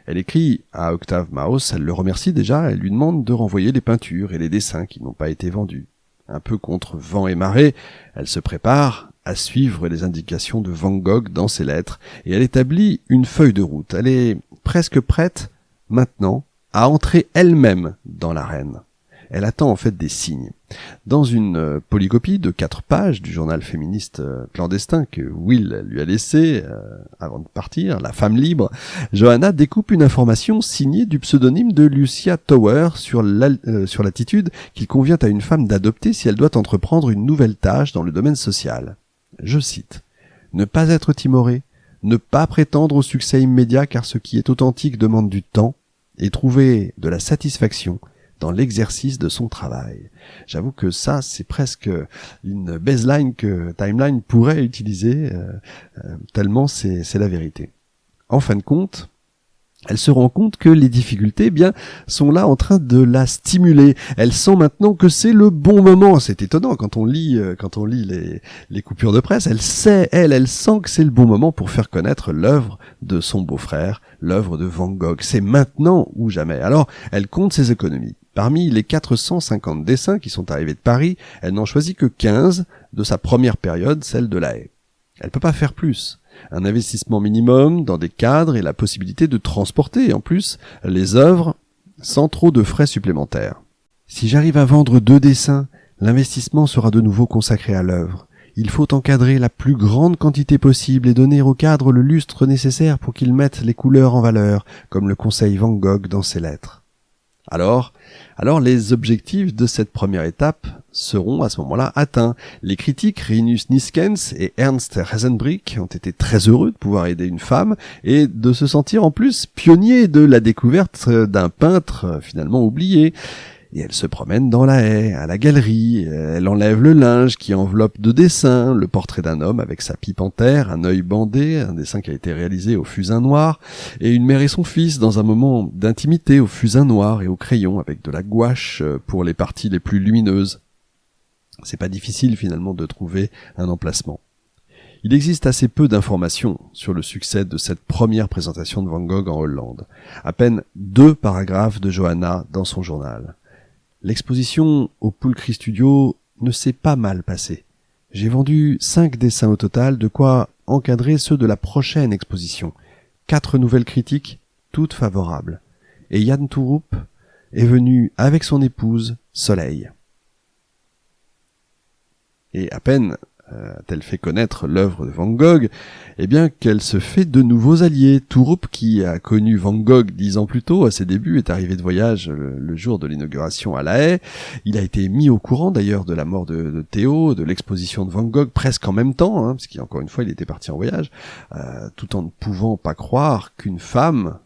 Elle écrit à Octave Maus, elle le remercie déjà, elle lui demande de renvoyer les peintures et les dessins qui n'ont pas été vendus. Un peu contre vent et marée, elle se prépare à suivre les indications de Van Gogh dans ses lettres, et elle établit une feuille de route. Elle est presque prête, maintenant, à entrer elle-même dans l'arène. Elle attend en fait des signes. Dans une polycopie de 4 pages du journal féministe clandestin que Will lui a laissé avant de partir, La Femme Libre, Johanna découpe une information signée du pseudonyme de Lucia Tower sur l'attitude qu'il convient à une femme d'adopter si elle doit entreprendre une nouvelle tâche dans le domaine social. Je cite : « Ne pas être timoré, ne pas prétendre au succès immédiat car ce qui est authentique demande du temps et trouver de la satisfaction dans l'exercice de son travail. » J'avoue que ça, c'est presque une baseline que Timeline pourrait utiliser, tellement c'est la vérité. En fin de compte, elle se rend compte que les difficultés, sont là en train de la stimuler. Elle sent maintenant que c'est le bon moment. C'est étonnant quand on lit les coupures de presse. Elle sent que c'est le bon moment pour faire connaître l'œuvre de son beau-frère, l'œuvre de Van Gogh. C'est maintenant ou jamais. Alors, elle compte ses économies. Parmi les 450 dessins qui sont arrivés de Paris, elle n'en choisit que 15 de sa première période, celle de La Haye. Elle peut pas faire plus. Un investissement minimum dans des cadres et la possibilité de transporter en plus les œuvres sans trop de frais supplémentaires. Si j'arrive à vendre 2 dessins, l'investissement sera de nouveau consacré à l'œuvre. Il faut encadrer la plus grande quantité possible et donner au cadre le lustre nécessaire pour qu'il mette les couleurs en valeur, comme le conseille Van Gogh dans ses lettres. Alors les objectifs de cette première étape seront à ce moment-là atteints. Les critiques Rinus Niskens et Ernst Heisenbrink ont été très heureux de pouvoir aider une femme et de se sentir en plus pionniers de la découverte d'un peintre finalement oublié. Et elle se promène dans La Haye, à la galerie, elle enlève le linge qui enveloppe de dessins, le portrait d'un homme avec sa pipe en terre, un œil bandé, un dessin qui a été réalisé au fusain noir, et une mère et son fils dans un moment d'intimité au fusain noir et au crayon avec de la gouache pour les parties les plus lumineuses. C'est pas difficile finalement de trouver un emplacement. Il existe assez peu d'informations sur le succès de cette première présentation de Van Gogh en Hollande. À peine 2 paragraphes de Johanna dans son journal. L'exposition au Poulcry Studio ne s'est pas mal passée. J'ai vendu 5 dessins au total, de quoi encadrer ceux de la prochaine exposition. 4 nouvelles critiques, toutes favorables. Et Jan Touroup est venu avec son épouse, Soleil. Et à peine a-t-elle fait connaître l'œuvre de Van Gogh, qu'elle se fait de nouveaux alliés. Touroup, qui a connu Van Gogh 10 ans plus tôt, à ses débuts, est arrivé de voyage le jour de l'inauguration à La Haye. Il a été mis au courant d'ailleurs de la mort de Théo, de l'exposition de Van Gogh, presque en même temps, parce qu'encore une fois, il était parti en voyage, tout en ne pouvant pas croire qu'une femme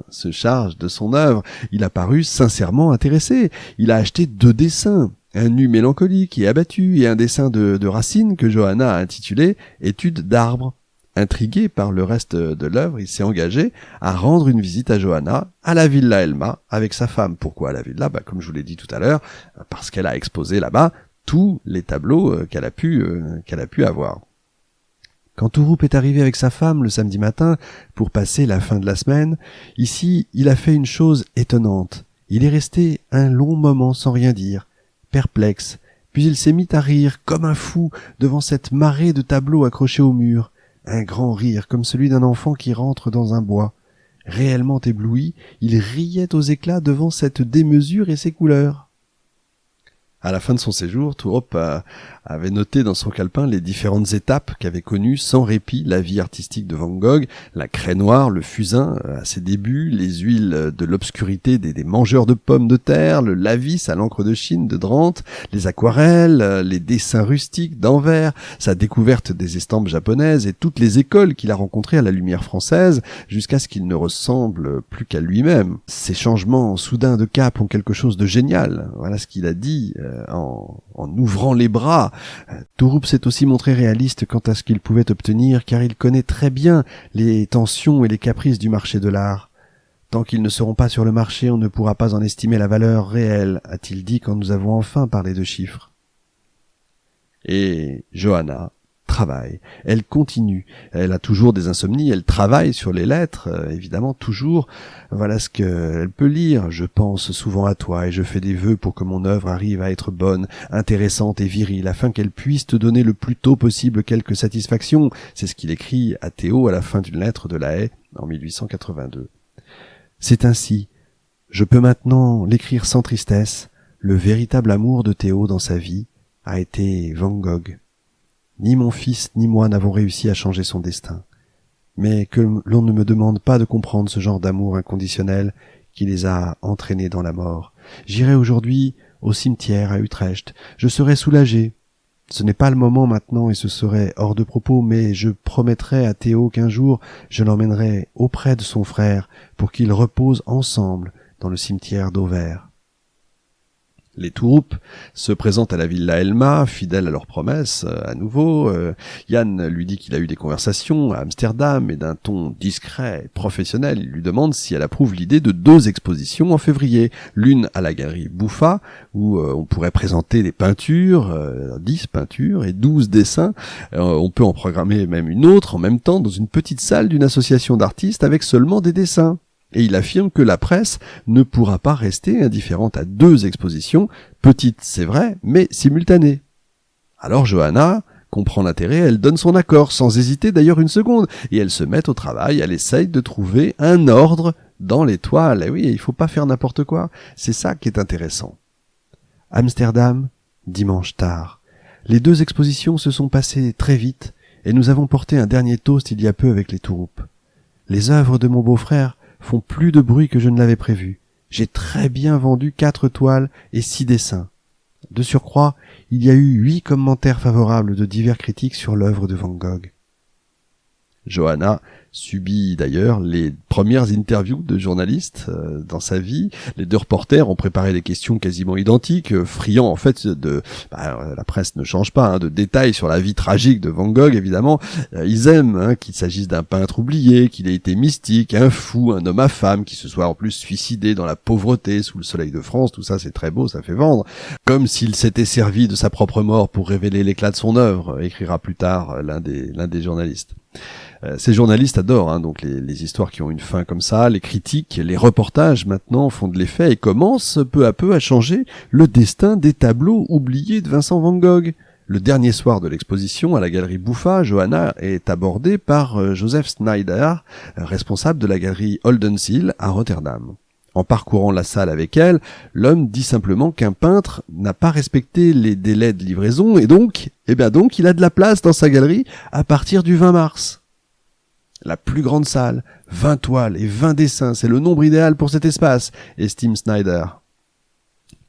se charge de son œuvre. Il a paru sincèrement intéressé. Il a acheté 2 dessins. Un nu mélancolique et abattu et un dessin de Racine que Johanna a intitulé « Étude d'arbres ». Intrigué par le reste de l'œuvre, il s'est engagé à rendre une visite à Johanna, à la Villa Elma, avec sa femme. Pourquoi à la Villa ? Comme je vous l'ai dit tout à l'heure, parce qu'elle a exposé là-bas tous les tableaux qu'elle a pu avoir. Quand Touroup est arrivé avec sa femme le samedi matin pour passer la fin de la semaine, ici, il a fait une chose étonnante. Il est resté un long moment sans rien dire, perplexe, puis il s'est mis à rire comme un fou devant cette marée de tableaux accrochés au mur. Un grand rire, comme celui d'un enfant qui rentre dans un bois. Réellement ébloui, il riait aux éclats devant cette démesure et ses couleurs. À la fin de son séjour, Touroup avait noté dans son calepin les différentes étapes qu'avait connues sans répit la vie artistique de Van Gogh, la craie noire, le fusain à ses débuts, les huiles de l'obscurité des mangeurs de pommes de terre, le lavis à l'encre de Chine de Drenthe, les aquarelles, les dessins rustiques d'Anvers, sa découverte des estampes japonaises et toutes les écoles qu'il a rencontrées à la lumière française jusqu'à ce qu'il ne ressemble plus qu'à lui-même. Ces changements soudains de cap ont quelque chose de génial. Voilà ce qu'il a dit en ouvrant les bras. Touroup s'est aussi montré réaliste quant à ce qu'il pouvait obtenir, car il connaît très bien les tensions et les caprices du marché de l'art. Tant qu'ils ne seront pas sur le marché, on ne pourra pas en estimer la valeur réelle, a-t-il dit quand nous avons enfin parlé de chiffres. Et Johanna travaille, elle continue, elle a toujours des insomnies, elle travaille sur les lettres, évidemment toujours. Voilà ce qu'elle peut lire. Je pense souvent à toi et je fais des vœux pour que mon œuvre arrive à être bonne, intéressante et virile, afin qu'elle puisse te donner le plus tôt possible quelque satisfaction. C'est ce qu'il écrit à Théo à la fin d'une lettre de La Haye en 1882. C'est ainsi. Je peux maintenant l'écrire sans tristesse, le véritable amour de Théo dans sa vie a été Van Gogh. Ni mon fils ni moi n'avons réussi à changer son destin. Mais que l'on ne me demande pas de comprendre ce genre d'amour inconditionnel qui les a entraînés dans la mort. J'irai aujourd'hui au cimetière à Utrecht. Je serai soulagé. Ce n'est pas le moment maintenant et ce serait hors de propos, mais je promettrai à Théo qu'un jour je l'emmènerai auprès de son frère pour qu'ils reposent ensemble dans le cimetière d'Auvers. Les Touroupes se présentent à la Villa Elma, fidèles à leur promesse, à nouveau. Yann lui dit qu'il a eu des conversations à Amsterdam et d'un ton discret et professionnel, il lui demande si elle approuve l'idée de 2 expositions en février. L'une à la galerie Bouffa, où on pourrait présenter des peintures, 10 peintures et 12 dessins. On peut en programmer même une autre en même temps dans une petite salle d'une association d'artistes avec seulement des dessins. Et il affirme que la presse ne pourra pas rester indifférente à 2 expositions, petites c'est vrai, mais simultanées. Alors Johanna comprend l'intérêt, elle donne son accord, sans hésiter d'ailleurs une seconde, et elle se met au travail, elle essaye de trouver un ordre dans les toiles. Et oui, il faut pas faire n'importe quoi, c'est ça qui est intéressant. Amsterdam, dimanche tard. Les 2 expositions se sont passées très vite, et nous avons porté un dernier toast il y a peu avec les Touroupes. Les œuvres de mon beau-frère font plus de bruit que je ne l'avais prévu. J'ai très bien vendu 4 toiles et 6 dessins. De surcroît, il y a eu 8 commentaires favorables de divers critiques sur l'œuvre de Van Gogh. Johanna subit d'ailleurs les premières interviews de journalistes dans sa vie. Les 2 reporters ont préparé des questions quasiment identiques, friands en fait la presse ne change pas, de détails sur la vie tragique de Van Gogh évidemment. Ils aiment qu'il s'agisse d'un peintre oublié, qu'il ait été mystique, un fou, un homme à femme, qui se soit en plus suicidé dans la pauvreté sous le soleil de France. Tout ça c'est très beau, ça fait vendre. Comme s'il s'était servi de sa propre mort pour révéler l'éclat de son œuvre, écrira plus tard l'un des journalistes. Ces journalistes adorent donc les histoires qui ont une fin comme ça, les critiques, les reportages maintenant font de l'effet et commencent peu à peu à changer le destin des tableaux oubliés de Vincent Van Gogh. Le dernier soir de l'exposition à la galerie Bouffa, Johanna est abordée par Joseph Snyder, responsable de la galerie Oldenziel à Rotterdam. En parcourant la salle avec elle, l'homme dit simplement qu'un peintre n'a pas respecté les délais de livraison et donc il a de la place dans sa galerie à partir du 20 mars. La plus grande salle, 20 toiles et 20 dessins, c'est le nombre idéal pour cet espace, estime Snyder.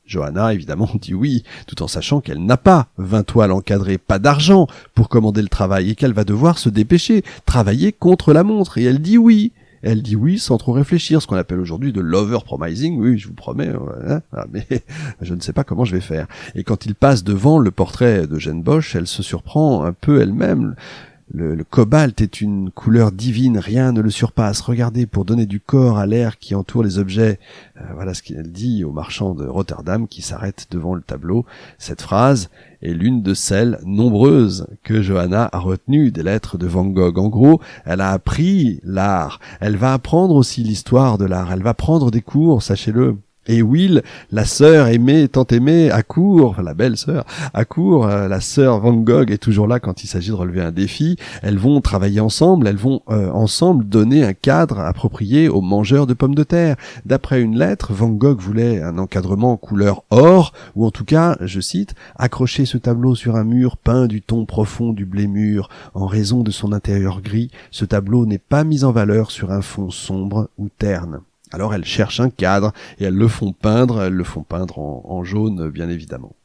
Johanna, évidemment, dit oui, tout en sachant qu'elle n'a pas 20 toiles encadrées, pas d'argent pour commander le travail et qu'elle va devoir se dépêcher, travailler contre la montre. Et elle dit oui. Elle dit oui sans trop réfléchir, ce qu'on appelle aujourd'hui de l'over-promising. Oui, je vous promets, mais je ne sais pas comment je vais faire. Et quand il passe devant le portrait d'Eugène Bosch, elle se surprend un peu elle-même. Le cobalt est une couleur divine, rien ne le surpasse. Regardez, pour donner du corps à l'air qui entoure les objets. Voilà ce qu'elle dit au marchand de Rotterdam qui s'arrête devant le tableau. Cette phrase est l'une de celles nombreuses que Johanna a retenues des lettres de Van Gogh. En gros, elle a appris l'art. Elle va apprendre aussi l'histoire de l'art. Elle va prendre des cours, sachez-le. Et Will, la sœur aimée, tant aimée, accourt, la belle sœur, accourt, la sœur Van Gogh est toujours là quand il s'agit de relever un défi. Elles vont travailler ensemble, elles vont ensemble donner un cadre approprié aux mangeurs de pommes de terre. D'après une lettre, Van Gogh voulait un encadrement couleur or, ou en tout cas, je cite, accrocher ce tableau sur un mur peint du ton profond du blé mûr. En raison de son intérieur gris, ce tableau n'est pas mis en valeur sur un fond sombre ou terne. Alors elles cherchent un cadre et elles le font peindre en jaune bien évidemment.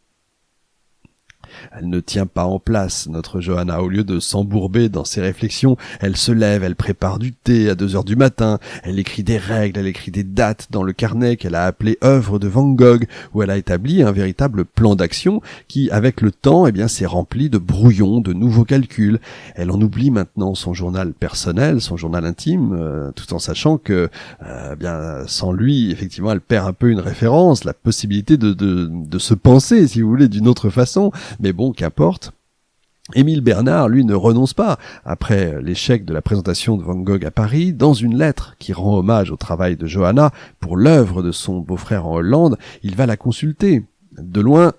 Elle ne tient pas en place, notre Johanna. Au lieu de s'embourber dans ses réflexions, elle se lève, elle prépare du thé à 2 heures du matin, elle écrit des règles, elle écrit des dates dans le carnet qu'elle a appelé œuvre de Van Gogh, où elle a établi un véritable plan d'action qui, avec le temps, s'est rempli de brouillons, de nouveaux calculs. Elle en oublie maintenant son journal personnel, son journal intime, tout en sachant que, sans lui, effectivement, elle perd un peu une référence, la possibilité de se penser, si vous voulez, d'une autre façon. Mais bon, qu'importe. Émile Bernard, lui, ne renonce pas. Après l'échec de la présentation de Van Gogh à Paris, dans une lettre qui rend hommage au travail de Johanna pour l'œuvre de son beau-frère en Hollande, il va la consulter. De loin,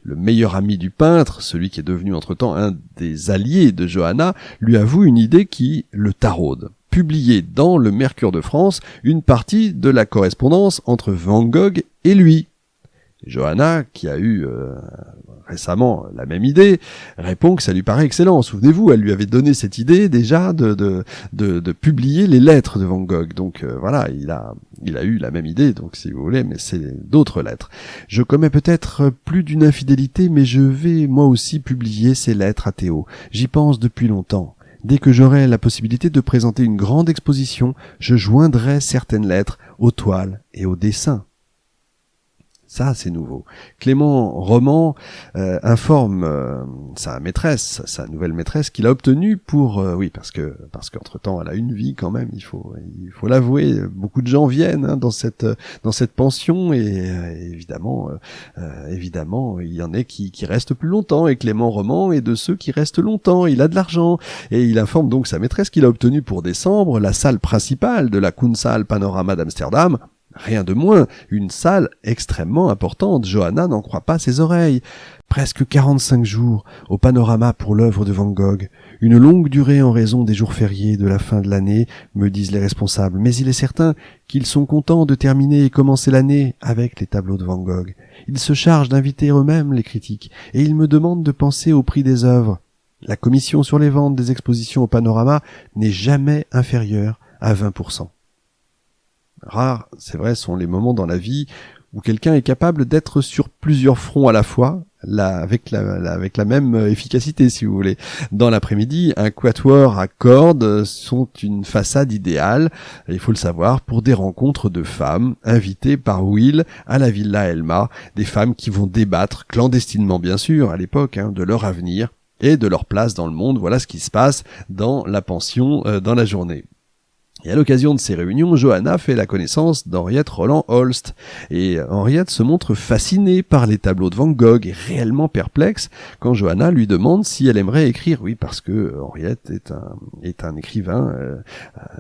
le meilleur ami du peintre, celui qui est devenu entre-temps un des alliés de Johanna, lui avoue une idée qui le taraude. Publier dans le Mercure de France une partie de la correspondance entre Van Gogh et lui. Johanna, qui a eu récemment la même idée, répond que ça lui paraît excellent. Souvenez-vous, elle lui avait donné cette idée déjà de publier les lettres de Van Gogh. Donc voilà, il a eu la même idée, donc si vous voulez, mais c'est d'autres lettres. Je commets peut-être plus d'une infidélité, mais je vais moi aussi publier ces lettres à Théo. J'y pense depuis longtemps. Dès que j'aurai la possibilité de présenter une grande exposition, je joindrai certaines lettres aux toiles et aux dessins. Ça, c'est nouveau. Clément Roman informe sa maîtresse, sa nouvelle maîtresse, qu'il a obtenu pour parce qu'entre temps, elle a une vie quand même. Il faut l'avouer. Beaucoup de gens viennent dans cette pension et évidemment, il y en a qui restent plus longtemps. Et Clément Roman est de ceux qui restent longtemps. Il a de l'argent et il informe donc sa maîtresse qu'il a obtenu pour décembre la salle principale de la Kunsthalle Panorama d'Amsterdam. Rien de moins, une salle extrêmement importante. Johanna n'en croit pas ses oreilles. Presque 45 jours au panorama pour l'œuvre de Van Gogh. Une longue durée en raison des jours fériés de la fin de l'année, me disent les responsables. Mais il est certain qu'ils sont contents de terminer et commencer l'année avec les tableaux de Van Gogh. Ils se chargent d'inviter eux-mêmes les critiques et ils me demandent de penser au prix des œuvres. La commission sur les ventes des expositions au panorama n'est jamais inférieure à 20%. Rares, c'est vrai, sont les moments dans la vie où quelqu'un est capable d'être sur plusieurs fronts à la fois, avec la même efficacité, si vous voulez. Dans l'après-midi, un quatuor à cordes sont une façade idéale, il faut le savoir, pour des rencontres de femmes invitées par Will à la Villa Elma, des femmes qui vont débattre, clandestinement bien sûr, à l'époque, de leur avenir et de leur place dans le monde. Voilà ce qui se passe dans la pension dans la journée. Et à l'occasion de ces réunions, Johanna fait la connaissance d'Henriette Roland-Holst. Et Henriette se montre fascinée par les tableaux de Van Gogh et réellement perplexe quand Johanna lui demande si elle aimerait écrire. Oui, parce que Henriette est un écrivain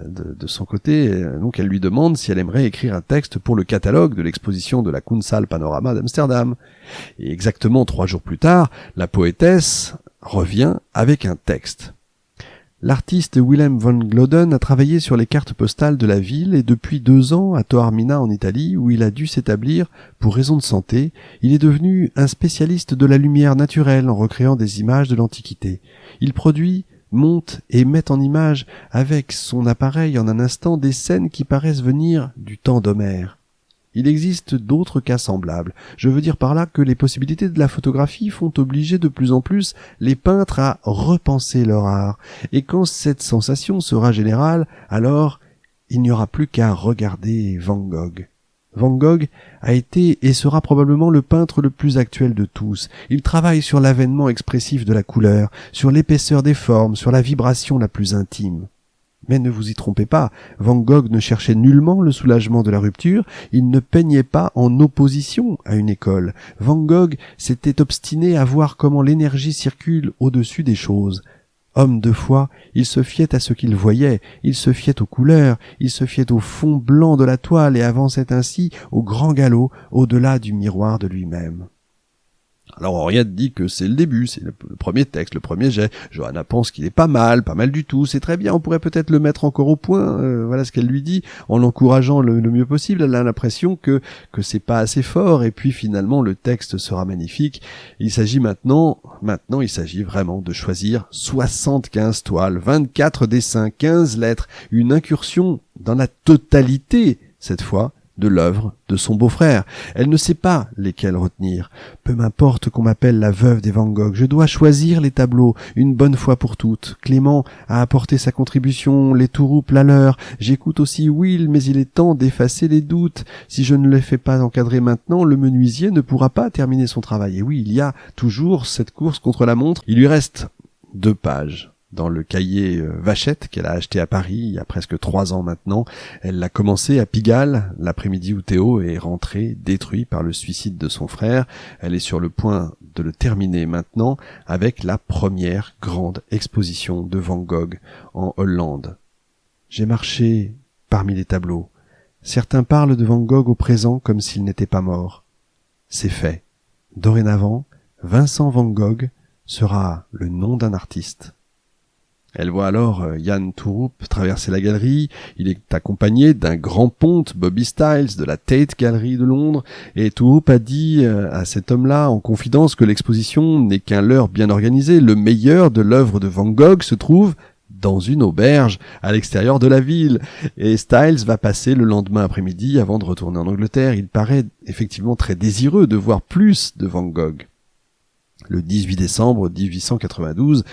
de son côté. Donc elle lui demande si elle aimerait écrire un texte pour le catalogue de l'exposition de la Kunsthalle Panorama d'Amsterdam. Et exactement 3 jours plus tard, la poétesse revient avec un texte. L'artiste Willem van Gloden a travaillé sur les cartes postales de la ville et depuis 2 ans à Taormina en Italie où il a dû s'établir pour raison de santé, il est devenu un spécialiste de la lumière naturelle en recréant des images de l'Antiquité. Il produit, monte et met en image avec son appareil en un instant des scènes qui paraissent venir du temps d'Homère. Il existe d'autres cas semblables. Je veux dire par là que les possibilités de la photographie font obliger de plus en plus les peintres à repenser leur art. Et quand cette sensation sera générale, alors il n'y aura plus qu'à regarder Van Gogh. Van Gogh a été et sera probablement le peintre le plus actuel de tous. Il travaille sur l'avènement expressif de la couleur, sur l'épaisseur des formes, sur la vibration la plus intime. Mais ne vous y trompez pas, Van Gogh ne cherchait nullement le soulagement de la rupture, il ne peignait pas en opposition à une école. Van Gogh s'était obstiné à voir comment l'énergie circule au-dessus des choses. Homme de foi, il se fiait à ce qu'il voyait, il se fiait aux couleurs, il se fiait au fond blanc de la toile et avançait ainsi au grand galop au-delà du miroir de lui-même. Alors Henriette dit que c'est le début, c'est le premier texte, le premier jet. Johanna pense qu'il est pas mal du tout, c'est très bien, on pourrait peut-être le mettre encore au point, voilà ce qu'elle lui dit, en l'encourageant le mieux possible. Elle a l'impression que c'est pas assez fort, et puis finalement le texte sera magnifique. Il s'agit maintenant il s'agit vraiment de choisir 75 toiles, 24 dessins, 15 lettres, une incursion dans la totalité, cette fois, de l'œuvre de son beau-frère. Elle ne sait pas lesquels retenir. Peu m'importe qu'on m'appelle la veuve des Van Gogh, je dois choisir les tableaux, une bonne fois pour toutes. Clément a apporté sa contribution, les touroupes la leur. J'écoute aussi Will, mais il est temps d'effacer les doutes. Si je ne les fais pas encadrer maintenant, le menuisier ne pourra pas terminer son travail. Et oui, il y a toujours cette course contre la montre. Il lui reste 2 pages. Dans le cahier Vachette qu'elle a acheté à Paris il y a presque 3 ans maintenant. Elle l'a commencé à Pigalle, l'après-midi où Théo est rentré, détruit par le suicide de son frère. Elle est sur le point de le terminer maintenant avec la première grande exposition de Van Gogh en Hollande. J'ai marché parmi les tableaux. Certains parlent de Van Gogh au présent comme s'il n'était pas mort. C'est fait. Dorénavant, Vincent Van Gogh sera le nom d'un artiste. Elle voit alors Jan Toorop traverser la galerie. Il est accompagné d'un grand ponte, Bobby Styles, de la Tate Gallery de Londres. Et Toorop a dit à cet homme-là, en confidence, que l'exposition n'est qu'un leurre bien organisé. Le meilleur de l'œuvre de Van Gogh se trouve dans une auberge à l'extérieur de la ville. Et Styles va passer le lendemain après-midi avant de retourner en Angleterre. Il paraît effectivement très désireux de voir plus de Van Gogh. Le 18 décembre 1892,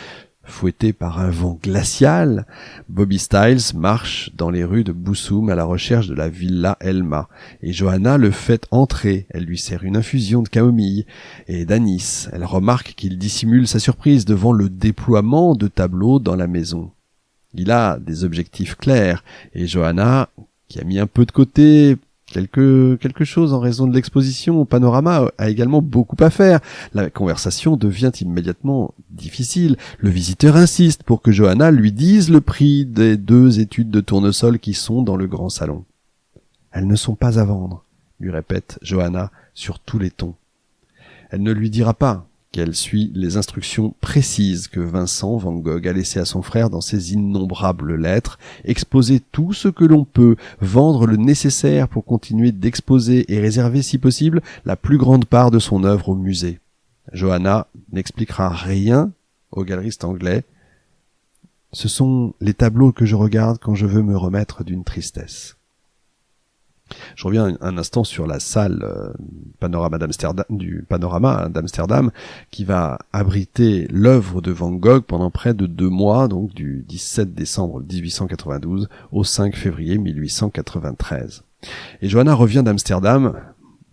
fouetté par un vent glacial, Bobby Styles marche dans les rues de Boussoum à la recherche de la villa Elma. Et Johanna le fait entrer. Elle lui sert une infusion de camomille et d'anis. Elle remarque qu'il dissimule sa surprise devant le déploiement de tableaux dans la maison. Il a des objectifs clairs et Johanna, qui a mis un peu de côté quelque chose en raison de l'exposition au Panorama, a également beaucoup à faire. La conversation devient immédiatement difficile. Le visiteur insiste pour que Johanna lui dise le prix des 2 études de tournesol qui sont dans le grand salon. Elles ne sont pas à vendre, lui répète Johanna sur tous les tons. Elle ne lui dira pas qu'elle suit les instructions précises que Vincent Van Gogh a laissées à son frère dans ses innombrables lettres, exposer tout ce que l'on peut, vendre le nécessaire pour continuer d'exposer et réserver si possible la plus grande part de son œuvre au musée. Johanna n'expliquera rien au galeriste anglais. Ce sont les tableaux que je regarde quand je veux me remettre d'une tristesse. Je reviens un instant sur la salle du Panorama d'Amsterdam qui va abriter l'œuvre de Van Gogh pendant près de 2 mois, donc du 17 décembre 1892 au 5 février 1893. Et Johanna revient d'Amsterdam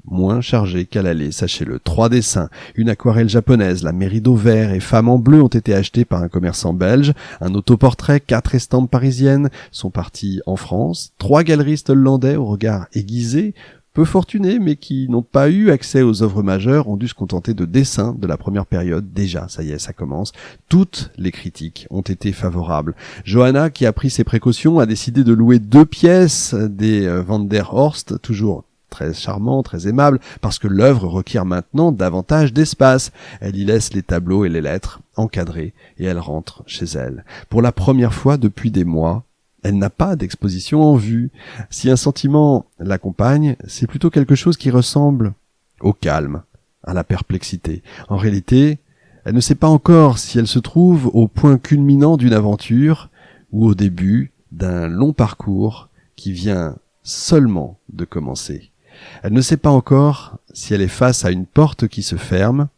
moins chargée qu'à l'aller, sachez-le. 3 dessins, une aquarelle japonaise, la mairie d'Auvers et Femme en bleu ont été achetés par un commerçant belge, un autoportrait, 4 estampes parisiennes sont partis en France, 3 galeristes hollandais au regard aiguisé, peu fortunés mais qui n'ont pas eu accès aux œuvres majeures, ont dû se contenter de dessins de la première période. Déjà, ça y est, ça commence. Toutes les critiques ont été favorables. Johanna, qui a pris ses précautions, a décidé de louer 2 pièces des Van der Horst, toujours très charmant, très aimable, parce que l'œuvre requiert maintenant davantage d'espace. Elle y laisse les tableaux et les lettres encadrés et elle rentre chez elle. Pour la première fois depuis des mois, elle n'a pas d'exposition en vue. Si un sentiment l'accompagne, c'est plutôt quelque chose qui ressemble au calme, à la perplexité. En réalité, elle ne sait pas encore si elle se trouve au point culminant d'une aventure ou au début d'un long parcours qui vient seulement de commencer. Elle ne sait pas encore si elle est face à une porte qui se ferme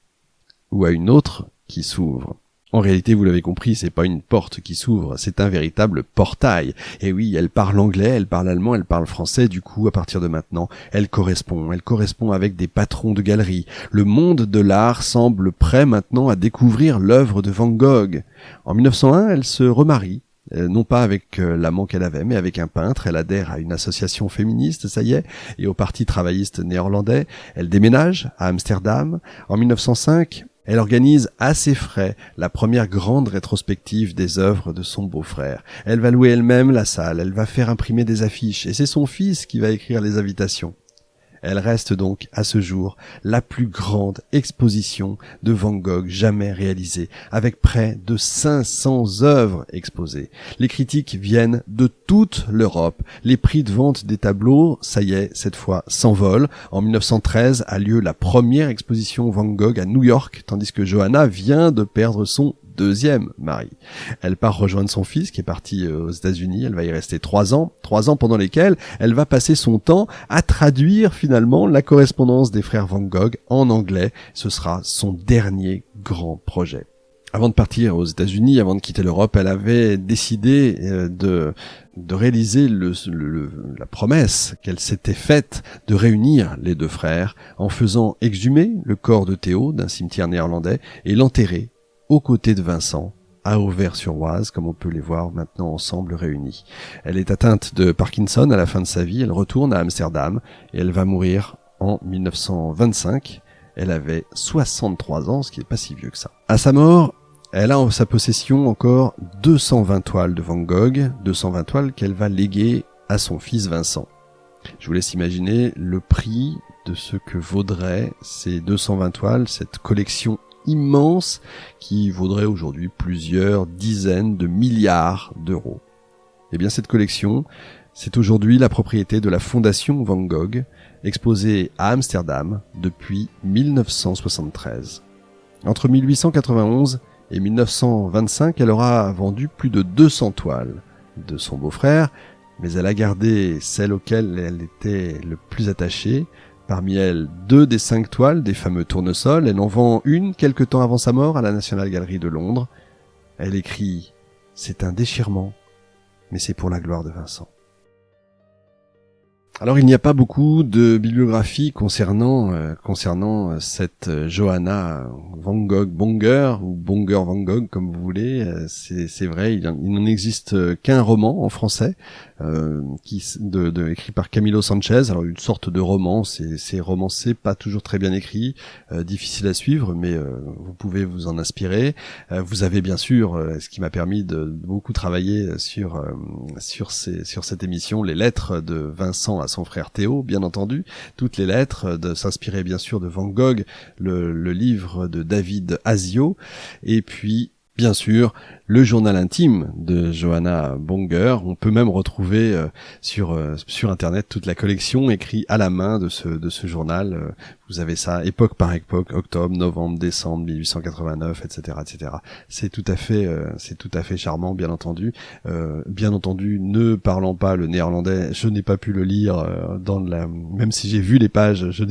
ou à une autre qui s'ouvre. En réalité, vous l'avez compris, c'est pas une porte qui s'ouvre, c'est un véritable portail. Et oui, elle parle anglais, elle parle allemand, elle parle français, du coup, à partir de maintenant, elle correspond avec des patrons de galeries. Le monde de l'art semble prêt maintenant à découvrir l'œuvre de Van Gogh. En 1901, elle se remarie. Non pas avec l'amant qu'elle avait, mais avec un peintre. Elle adhère à une association féministe, ça y est, et au parti travailliste néerlandais. Elle déménage à Amsterdam. En 1905, elle organise à ses frais la première grande rétrospective des œuvres de son beau-frère. Elle va louer elle-même la salle, elle va faire imprimer des affiches, et c'est son fils qui va écrire les invitations. Elle reste donc, à ce jour, la plus grande exposition de Van Gogh jamais réalisée, avec près de 500 œuvres exposées. Les critiques viennent de toute l'Europe. Les prix de vente des tableaux, ça y est, cette fois, s'envolent. En 1913 a lieu la première exposition Van Gogh à New York, tandis que Johanna vient de perdre son 2e mari. Elle part rejoindre son fils qui est parti aux États-Unis. Elle va y rester 3 ans pendant lesquels elle va passer son temps à traduire finalement la correspondance des frères Van Gogh en anglais. Ce sera son dernier grand projet. Avant de partir aux États-Unis, avant de quitter l'Europe, elle avait décidé de réaliser la promesse qu'elle s'était faite de réunir les 2 frères en faisant exhumer le corps de Théo d'un cimetière néerlandais et l'enterrer aux côtés de Vincent, à Auvers-sur-Oise, comme on peut les voir maintenant ensemble réunis. Elle est atteinte de Parkinson à la fin de sa vie, elle retourne à Amsterdam et elle va mourir en 1925. Elle avait 63 ans, ce qui n'est pas si vieux que ça. À sa mort, elle a en sa possession encore 220 toiles de Van Gogh, 220 toiles qu'elle va léguer à son fils Vincent. Je vous laisse imaginer le prix de ce que vaudraient ces 220 toiles, cette collection immense qui vaudrait aujourd'hui plusieurs dizaines de milliards d'euros. Eh bien, cette collection, c'est aujourd'hui la propriété de la Fondation Van Gogh, exposée à Amsterdam depuis 1973. Entre 1891 et 1925, elle aura vendu plus de 200 toiles de son beau-frère, mais elle a gardé celles auxquelles elle était le plus attachée. Parmi elles, 2 des 5 toiles des fameux tournesols. Elle en vend une quelque temps avant sa mort à la National Gallery de Londres. Elle écrit « C'est un déchirement, mais c'est pour la gloire de Vincent ». Alors il n'y a pas beaucoup de bibliographie concernant cette Johanna Van Gogh Bonger ou Bonger Van Gogh comme vous voulez. C'est vrai, il n'en existe qu'un roman en français écrit par Camilo Sanchez. Alors une sorte de roman, c'est romancé, pas toujours très bien écrit, difficile à suivre, mais vous pouvez vous en inspirer. Vous avez bien sûr, ce qui m'a permis de beaucoup travailler sur cette émission, les lettres de Vincent à son frère Théo, bien entendu, toutes les lettres, de s'inspirer bien sûr de Van Gogh, le livre de David Asio, et puis bien sûr le journal intime de Johanna Bonger. On peut même retrouver sur internet toute la collection écrite à la main de ce journal. Vous avez ça époque par époque, octobre, novembre, décembre 1889, etc., etc. C'est tout à fait charmant, bien entendu. Bien entendu, ne parlant pas le néerlandais, je n'ai pas pu le lire même si j'ai vu les pages, je ne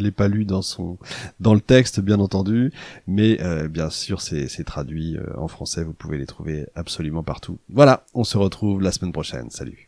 l'ai pas lu dans le texte, bien entendu. Mais bien sûr, c'est traduit en français. Vous pouvez les trouver absolument partout. Voilà, on se retrouve la semaine prochaine. Salut.